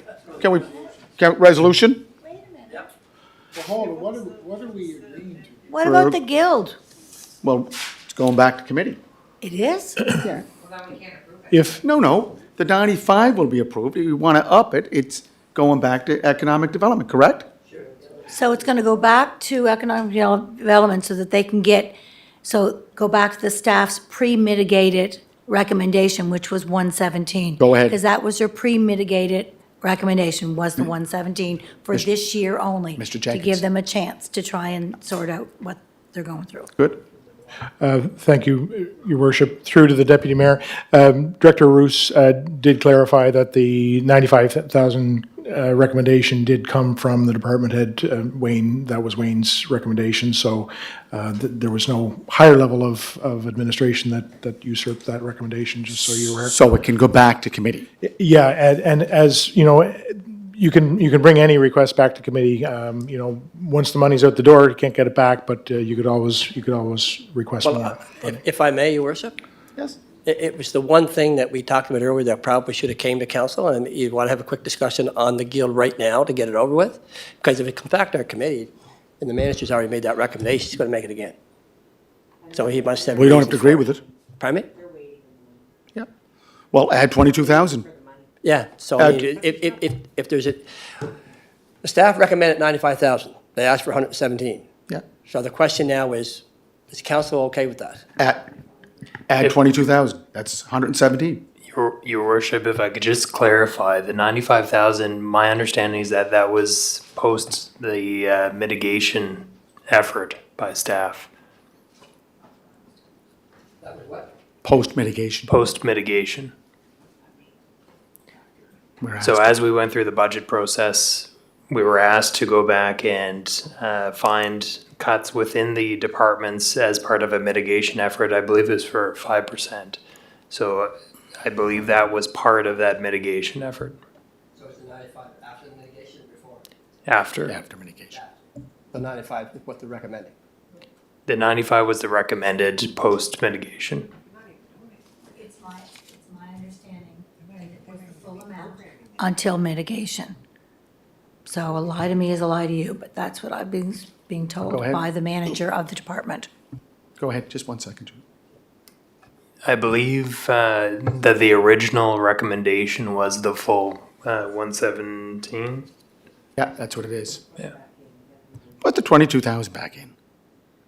Resolution? Hold on, what are we agreeing to? What about the guild? Well, it's going back to committee. It is? If, No. The 95 will be approved. If you want to up it, it's going back to economic development, correct? So it's going to go back to economic development so that they can go back to the staff's pre-mitigated recommendation, which was 117. Go ahead. Because that was their pre-mitigated recommendation, was the 117 for this year only. Mr. To Jenkins. give them a chance to try and sort out what they're going through. Good. Thank you, Your Worship. Through to the Deputy Mayor. Director Roos did clarify that the 95,000 recommendation did come from the department head, Wayne. That was Wayne's recommendation. So there was no higher level of administration that usurped that recommendation, just so you're aware. So it can go back to committee. Yeah, and as you know, you can bring any request back to committee. Once the money's out the door, you can't get it back, but you could always request more. If I may, Your Worship? Yes. It was the one thing that we talked about earlier that probably should have came to council, and you want to have a quick discussion on the guild right now to get it over with? Because if it comes back to our committee, and the manager's already made that recommendation, he's going to make it again. So he must have. We don't have to agree with it. Pardon me? Yeah. Well, add 22,000. Yeah, so I mean, if there's the staff recommended 95,000, they asked for 117. Yeah. So the question now is council okay with that? Add 22,000. That's 117. Your Worship, if I could just clarify, the 95,000, my understanding is that was post the mitigation effort by staff. Post mitigation. Post mitigation. So as we went through the budget process, we were asked to go back and find cuts within the departments as part of a mitigation effort. I believe it was for 5%. So I believe that was part of that mitigation effort. So it's the 95 after the mitigation or before? After. After mitigation. The 95 is what they're recommending. The 95 was the recommended post mitigation. It's my understanding that it was the full amount until mitigation. So a lie to me is a lie to you, but that's what I've been being told Go ahead. by the manager of the department. Go ahead, just 1 second. I believe that the original recommendation was the full 117. Yeah, that's what it is. Yeah. Put the 22,000 back in.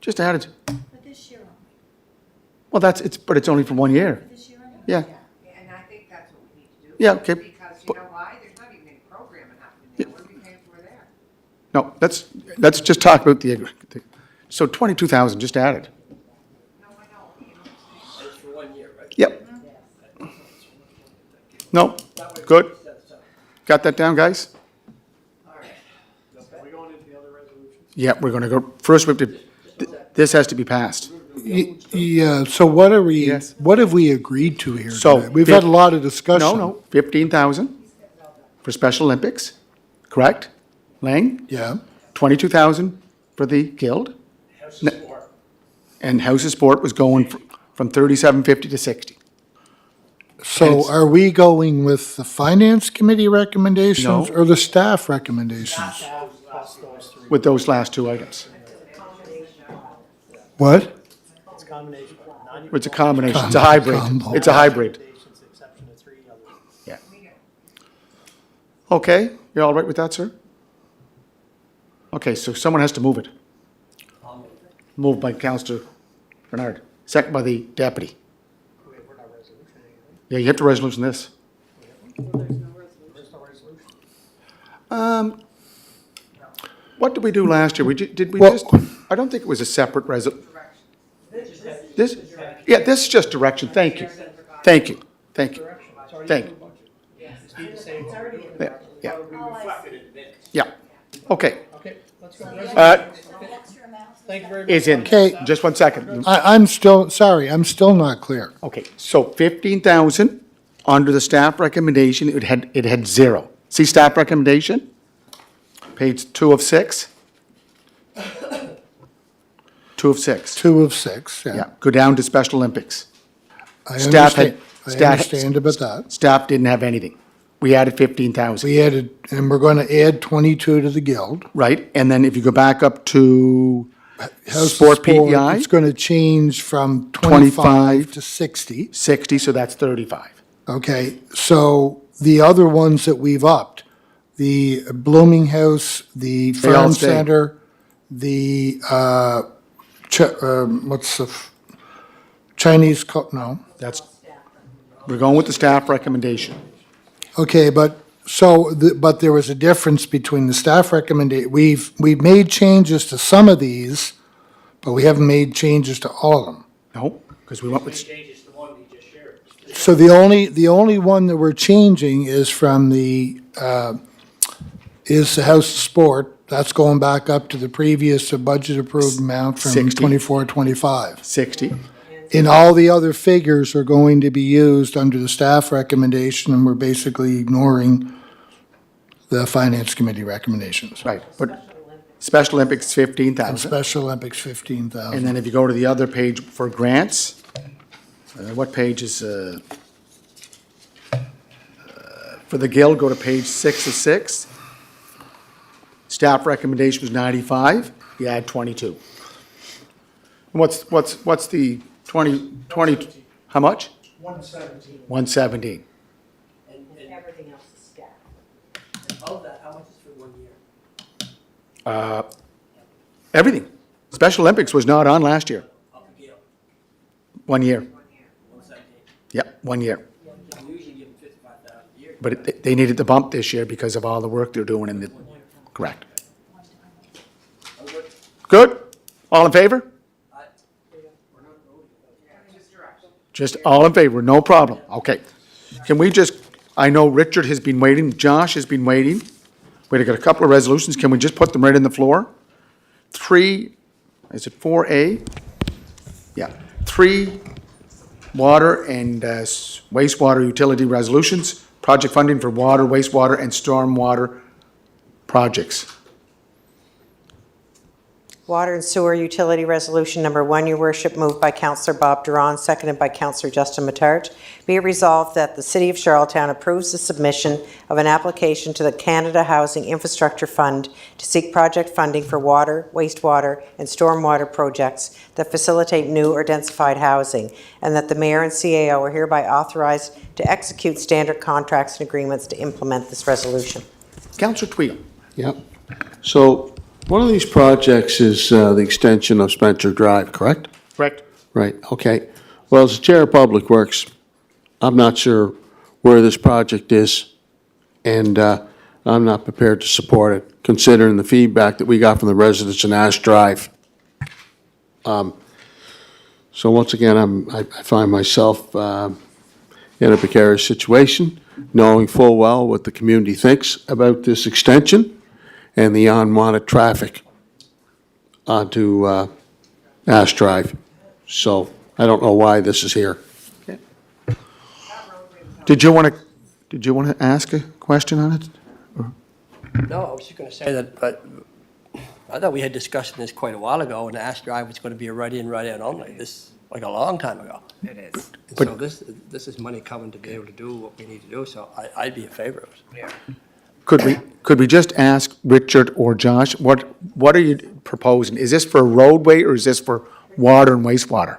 Just add it. But this year only. Well, but it's only for 1 year. This year only. Yeah, And I think that's what we need to do. yeah, okay. Because you know why? There's not even any programming happening there. What are we paying for there? No, let's just talk about so 22,000, just add it. No, I know. It's for 1 year, right? Yep. No, good. Got that down, guys? Yeah, we're gonna go, first we have to, this has to be passed. Yeah, so what are we, Yes. what have we agreed to here So, tonight? We've had a lot of discussion. No, 15,000 for Special Olympics, correct? Lang? Yeah, 22,000 for the Guild. And House of Sport was going from 3750 to 60. so are we going with the finance committee recommendations No. or the staff recommendations? With those last two items. What? It's a combination. It's a combination, it's a hybrid, Combo. it's a hybrid. Yeah. Okay, you're all right with that, sir? Okay, so someone has to move it. Moved by Councillor Bernard, second by the deputy. Yeah, you have to resolution this. What did we do last year? Did we Well- just, I don't think it was a separate this, yeah, this is just direction, thank you. Thank you, thank you, thank you. Yeah, yeah, okay. Thank you very much. Is in, Okay. just 1 second. I'm still not clear. Okay, so 15,000 under the staff recommendation, it had zero. See staff recommendation? Page 2 of 6. 2 of 6. 2 of 6, Yeah, yeah. go down to Special Olympics. I Staff had- understand, I staff- understand about that. Staff didn't have anything. We added 15,000, We added, and we're going to add 22 to the Guild. right? And then if you go back up to House of Sport PEI, It's going to change from 25 25 to 60. 60, so that's 35. Okay, so the other ones that we've upped, the Blooming House, the They all Farm stay. Center, the, what's the, Chinese, no. That's, we're going with the staff recommendation. Okay, but, but there was a difference between the staff recommendation, we've made changes to some of these, but we haven't made changes to all of them. No, because we went with, So the only one that we're changing is from the House of Sport. That's going back up to the previous budget approved amount from 60. 24, 25. 60. And all the other figures are going to be used under the staff recommendation, and we're basically ignoring the Finance Committee recommendations. Right, but Special Olympics, And 15,000. Special Olympics, And 15,000. then if you go to the other page for grants, what page is, for the Guild, go to page 6 of 6. Staff recommendation was 95, you add 22. What's the 20, how much? 117. 117. Everything else is staff. Of that, how much is for 1 year? Everything. Special Olympics was not on last year. Of the Gale, 1 year. 117. Yep, 1 year. We usually give them 55,000 a year. But they needed the bump this year because of all the work they're doing in the, correct. Good? All in favor? Just all in favor, no problem. Okay. Can we just, I know Richard has been waiting, Josh has been waiting. We've got a couple of resolutions. Can we just put them right in the floor? 3, is it 4A? Yeah, 3 water and wastewater utility resolutions, project funding for water, wastewater, and stormwater projects. Water and Sewer Utility Resolution Number 1, Your Worship, moved by Councillor Bob Duran, seconded by Councillor Justin Matart. Be it resolved that the City of Charlottetown approves the submission of an application to the Canada Housing Infrastructure Fund to seek project funding for water, wastewater, and stormwater projects that facilitate new or densified housing, and that the Mayor and CAO are hereby authorized to execute standard contracts and agreements to implement this resolution. Councillor Twill. Yep. So one of these projects is the extension of Spencer Drive, correct? Correct. Right, okay. Well, as the Chair of Public Works, I'm not sure where this project is, and I'm not prepared to support it, considering the feedback that we got from the residents in Ash Drive. So once again, I find myself in a precarious situation, knowing full well what the community thinks about this extension and the unwanted traffic onto Ash Drive. So I don't know why this is here. Did you want to ask a question on it? No, I was just going to say that, but I thought we had discussed this quite a while ago, and Ash Drive was going to be a right-in, right-out only, this, like a long time ago. It is. And so this is money coming to be able to do what we need to do, so I'd be in favor of it. Could we just ask Richard or Josh, what are you proposing? Is this for a roadway or is this for water and wastewater?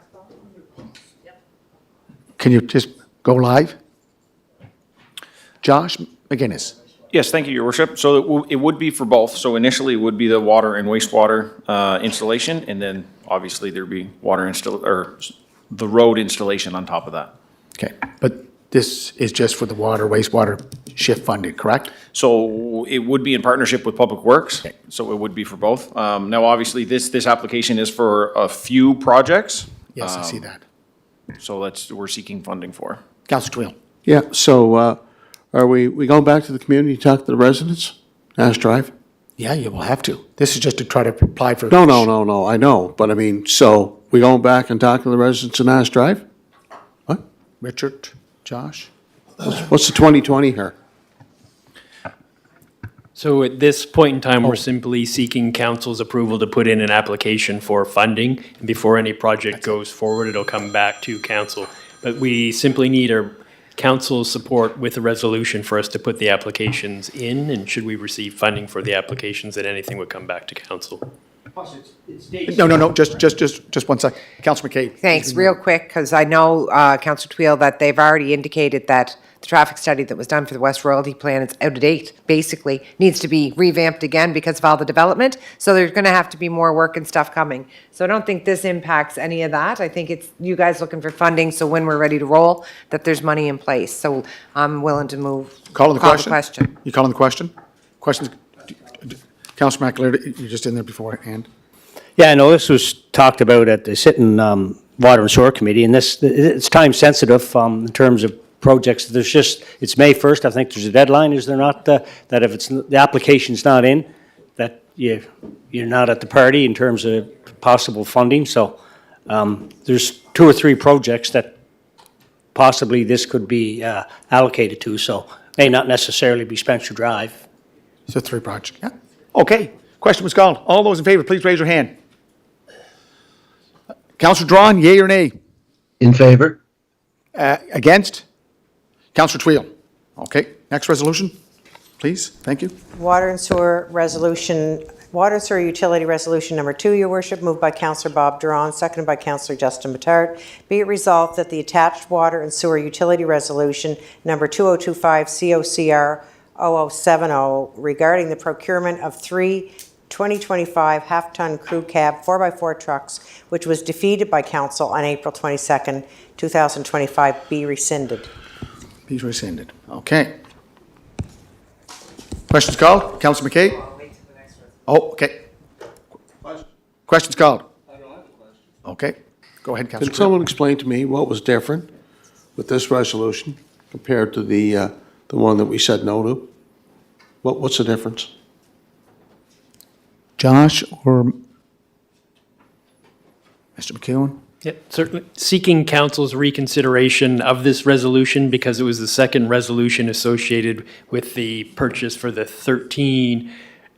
Can you just go live? Josh McGinnis. Yes, thank you, Your Worship. So it would be for both. So initially, it would be the water and wastewater installation, and then obviously there'd be the road installation on top of that. Okay, but this is just for the water, wastewater shift funding, correct? So it would be in partnership with Public Works, so it would be for both. Now, obviously, this application is for a few projects. Yes, I see that. So we're seeking funding for. Councillor Twill. Yeah, so are we going back to the community to talk to the residents, Ash Drive? Yeah, you will have to. This is just to try to apply for. No, I know, but I mean, so we going back and talking to the residents in Ash Drive? What? Richard, Josh? What's the 2020 here? So at this point in time, we're simply seeking council's approval to put in an application for funding. And before any project goes forward, it'll come back to council. But we simply need our council's support with a resolution for us to put the applications in. And should we receive funding for the applications, then anything would come back to council. No, just 1 sec. Councillor McCabe. Thanks, real quick, because I know, Councillor Twill, that they've already indicated that the traffic study that was done for the West Royalty Plan is out of date, basically, needs to be revamped again because of all the development, so there's gonna have to be more work and stuff coming. So I don't think this impacts any of that. I think it's you guys looking for funding, so when we're ready to roll, that there's money in place. So I'm willing to move. Call the question? You calling the question? Questions? Councillor McAleer, you're just in there beforehand. Yeah, no, this was talked about at the sitting Water and Sewer Committee, and it's time sensitive in terms of projects. It's May 1st, I think there's a deadline, is there not? That if the application's not in, that you're not at the party in terms of possible funding. So there's 2 or 3 projects that possibly this could be allocated to, so may not necessarily be Spencer Drive. So 3 projects, yeah. Okay, question was called. All those in favor, please raise your hand. Councillor Drawn, yea or nay? In favor. Against? Councillor Twill. Okay, next resolution, please, thank you. Water and Sewer Utility Resolution Number 2, Your Worship, moved by Councillor Bob Duran, seconded by Councillor Justin Matart. Be it resolved that the attached Water and Sewer Utility Resolution Number 2025 COCR 0070 regarding the procurement of 3 2025 half-ton crew cab 4x4 trucks, which was defeated by council on April 22nd, 2025, be rescinded. Be rescinded, okay. Questions called? Councillor McKay? Oh, okay. Questions called? Okay, go ahead, Councillor. Can someone explain to me what was different with this resolution compared to the the one that we said no to? What's the difference? Josh or Mr. McEwen? Yep, certainly. Seeking council's reconsideration of this resolution because it was the second resolution associated with the purchase for the 13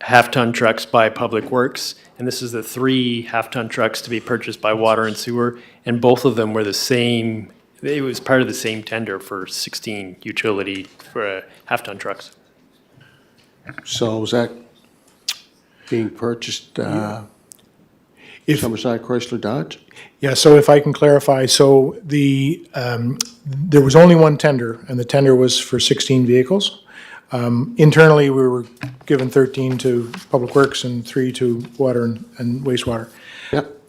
half-ton trucks by Public Works. And this is the 3 half-ton trucks to be purchased by Water and Sewer. And both of them were the same, it was part of the same tender for 16 utility for half-ton trucks. So was that being purchased, Summerside Chrysler Dodge? Yeah, so if I can clarify, so there was only one tender, and the tender was for 16 vehicles. Internally, we were given 13 to Public Works and 3 to Water and Wastewater. Yep.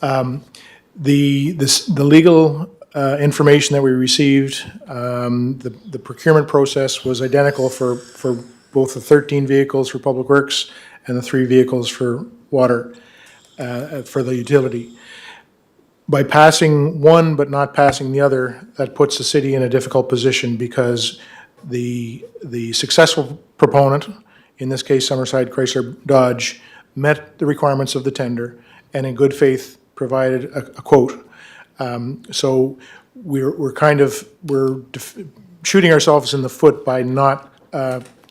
The legal information that we received, the procurement process was identical for both the 13 vehicles for Public Works and the 3 vehicles for Water, for the utility. By passing one but not passing the other, that puts the city in a difficult position because the successful proponent, in this case Summerside Chrysler Dodge, met the requirements of the tender and in good faith provided a quote. So we're shooting ourselves in the foot by not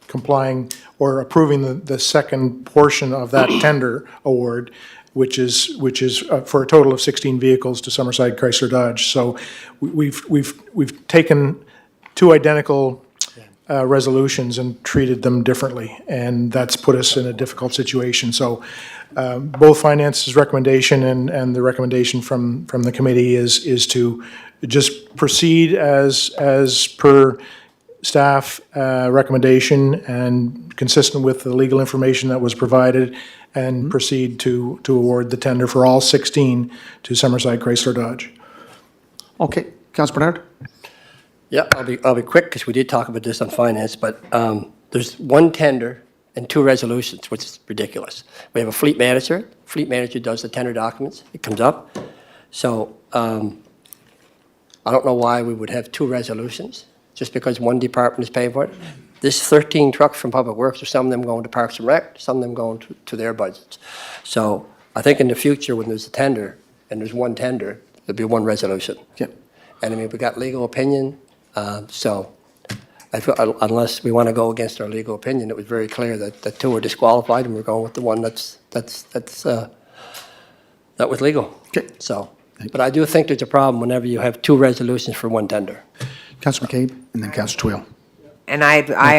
complying or approving the second portion of that tender award, which is for a total of 16 vehicles to Summerside Chrysler Dodge. So we've taken 2 identical resolutions and treated them differently, and that's put us in a difficult situation. So both Finance's recommendation and the recommendation from the committee is to just proceed as per staff recommendation and consistent with the legal information that was provided, and proceed to award the tender for all 16 to Summerside Chrysler Dodge. Okay, Councilor Bernard? Yeah, I'll be quick because we did talk about this on finance, but there's one tender and 2 resolutions, which is ridiculous. We have a fleet manager. Fleet manager does the tender documents. It comes up. So I don't know why we would have 2 resolutions just because one department is paying for it. This 13 trucks from Public Works, some of them going to Parks and Rec, some of them going to their budgets. So I think in the future, when there's a tender and there's one tender, there'll be one resolution. Yep. And I mean, we got legal opinion, so I feel, unless we want to go against our legal opinion, it was very clear that the 2 were disqualified, and we're going with the one that was legal. Okay. So, but I do think there's a problem whenever you have 2 resolutions for one tender. Councilor McCabe, and then Councilor Twill. And Councillor- like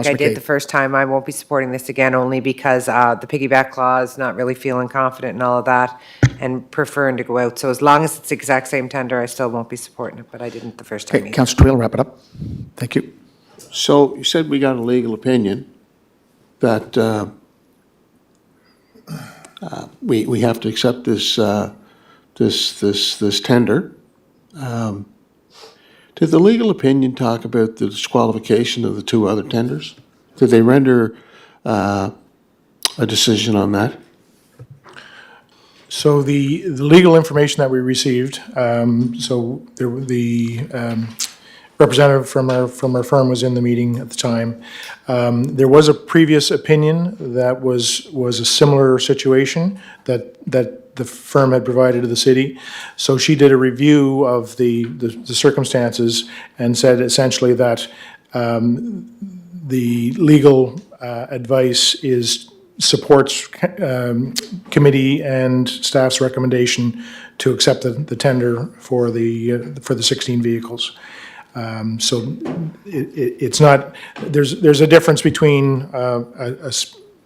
I Councillor did McCabe. the first time, I won't be supporting this again, only because the piggyback clause, not really feeling confident and all of that, and preferring to go out. So as long as it's the exact same tender, I still won't be supporting it, but I didn't the first time Okay, either. Councilor Twill, wrap it up. Thank you. So you said we got a legal opinion that we have to accept this tender. Did the legal opinion talk about the disqualification of the 2 other tenders? Did they render a decision on that? So the legal information that we received, so the representative from our firm was in the meeting at the time. There was a previous opinion that was a similar situation that the firm had provided to the city. So she did a review of the circumstances and said essentially that the legal advice supports committee and staff's recommendation to accept the tender for the 16 vehicles. So it's not, there's a difference between a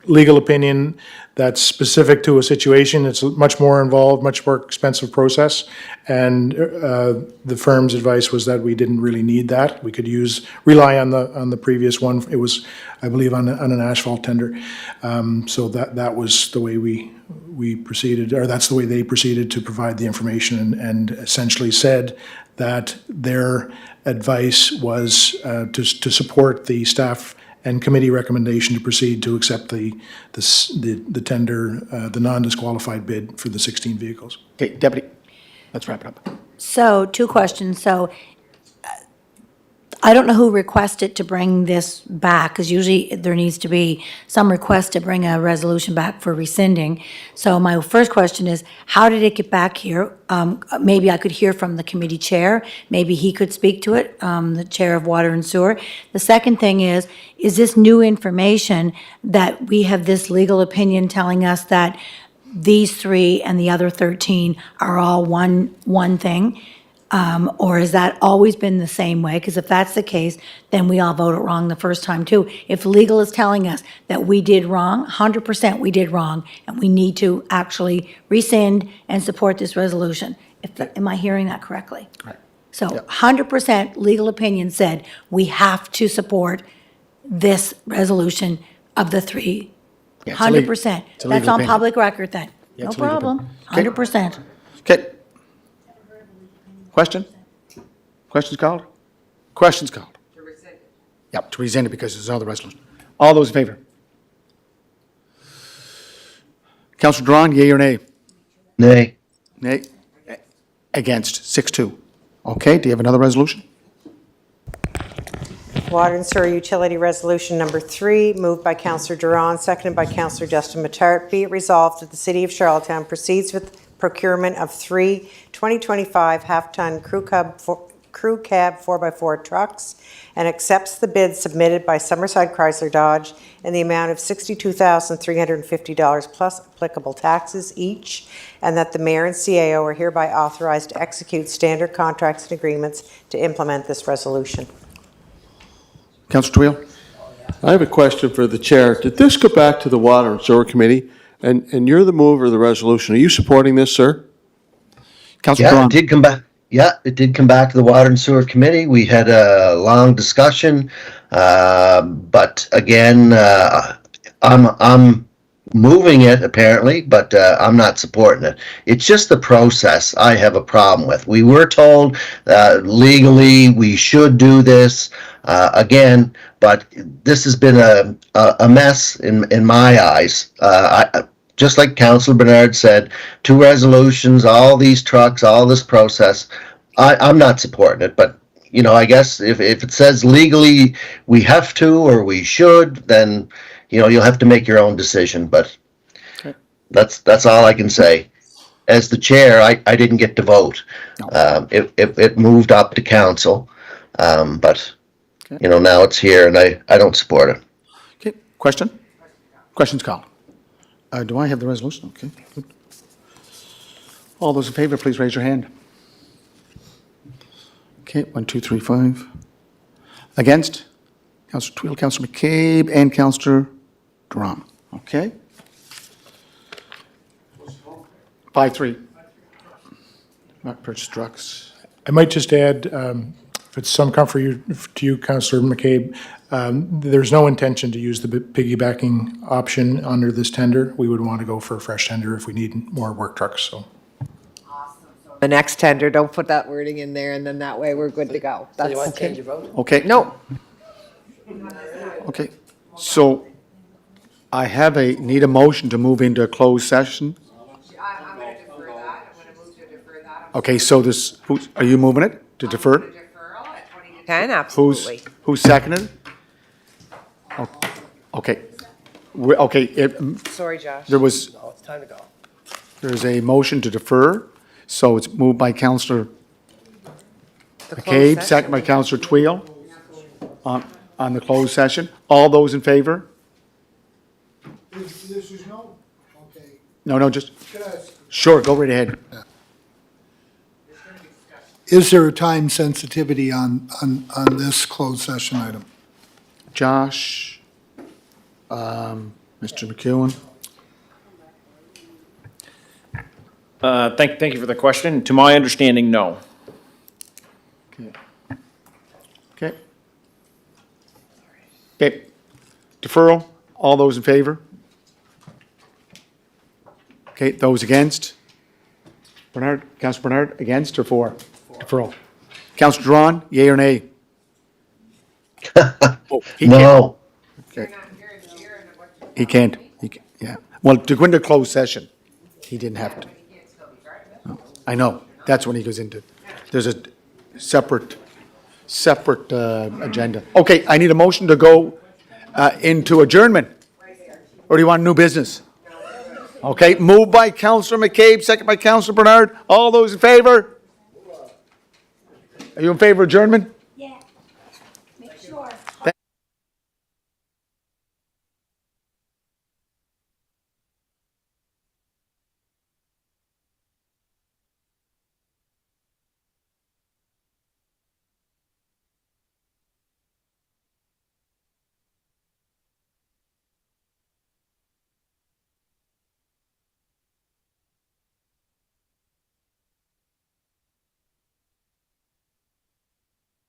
legal opinion that's specific to a situation. It's a much more involved, much more expensive process. And the firm's advice was that we didn't really need that. We could rely on the previous one. It was, I believe, on an asphalt tender. So that was the way we proceeded, or that's the way they proceeded to provide the information, and essentially said that their advice was to support the staff and committee recommendation to proceed to accept the tender, the non-disqualified bid for the 16 vehicles. Okay, Deputy, let's wrap it up. So 2 questions. So I don't know who requested to bring this back, because usually there needs to be some request to bring a resolution back for rescinding. So my first question is, how did it get back here? Maybe I could hear from the committee chair, maybe he could speak to it, the chair of Water and Sewer. The second thing is this new information that we have this legal opinion telling us that these 3 and the other 13 are all one thing? Or has that always been the same way? Because if that's the case, then we all voted wrong the first time too. If legal is telling us that we did wrong, 100% we did wrong, and we need to actually rescind and support this resolution. Am I hearing that correctly? Correct. So 100% legal opinion said we have to support this resolution of the 3. Yeah, it's a legal- 100%. it's a That's legal on opinion. public record then. Yeah, No it's a legal problem. opinion. 100%. Okay. Question? Questions called? Questions called? To rescind it. Yep, to rescind it because there's another resolution. All those in favor? Councillor Drawn, yea or nay? Nay. Nay. Against, 6-2. Okay, do you have another resolution? Water and Sewer Utility Resolution Number 3, moved by Councillor Duran, seconded by Councillor Justin Matart. Be it resolved that the City of Charlottetown proceeds with procurement of 3 2025 half-ton crew cab 4x4 trucks and accepts the bid submitted by Summerside Chrysler Dodge in the amount of $62,350 plus applicable taxes each, and that the mayor and CAO are hereby authorized to execute standard contracts and agreements to implement this resolution. Councillor Twill? I have a question for the chair. Did this go back to the Water and Sewer Committee? And you're the mover of the resolution. Are you supporting this, sir? Councillor Yeah, Drawn? it did come back. Yeah, it did come back to the Water and Sewer Committee. We had a long discussion, but again, I'm moving it apparently, but I'm not supporting it. It's just the process I have a problem with. We were told legally we should do this again, but this has been a mess in my eyes. Just like Councillor Bernard said, 2 resolutions, all these trucks, all this process. I'm not supporting it, but you know, I guess if it says legally we have to or we should, then you know you'll have to make your own decision. But that's all I can say. As the chair, I didn't get to vote. It moved up to council, but you know now it's here, and I don't support it. Okay, question? Questions called? Do I have the resolution? Okay, good. All those in favor, please raise your hand. Okay, 1, 2, 3, 5. Against? Councillor Twill, Councillor McCabe, and Councillor Duran. Okay. 5-3. Not purchase trucks. I might just add, if it's some comfort to you, Councillor McCabe, there's no intention to use the piggybacking option under this tender. We would want to go for a fresh tender if we need more work trucks, so. The next tender, don't put that wording in there, and then that way we're good to go. So you want That's, to change your vote? Okay. no, Okay, so I need a motion to move into a closed session. I'm going to defer that. I'm going to move to defer that. Okay, so are you moving it to defer? Deferral at 20 to 10, Who's absolutely. seconded? Okay. Sorry, Josh. There was, Oh, it's time to go. there's a motion to defer, so it's moved by Councillor The closed McCabe, session. second by Councillor Twill on the closed session. All those in favor? This is no, okay. No, just, sure, go right ahead. Is there a time sensitivity on this closed session item? Josh, Mr. McEwen. Thank you for the question. To my understanding, no. Okay. Okay. Deferral, all those in favor? Okay, those against? Bernard, Councillor Bernard, against or for? Deferral. Councillor Drawn, yea or nay? Oh, he can't. No. Okay. He can't, yeah. Well, to go into closed session, he didn't have to. I know, that's when he goes into, there's a separate separate agenda. Okay, I need a motion to go into adjournment. Or do you want new business? Okay, moved by Councillor McCabe, second by Councillor Bernard. All those in favor? Are you in favor of adjournment?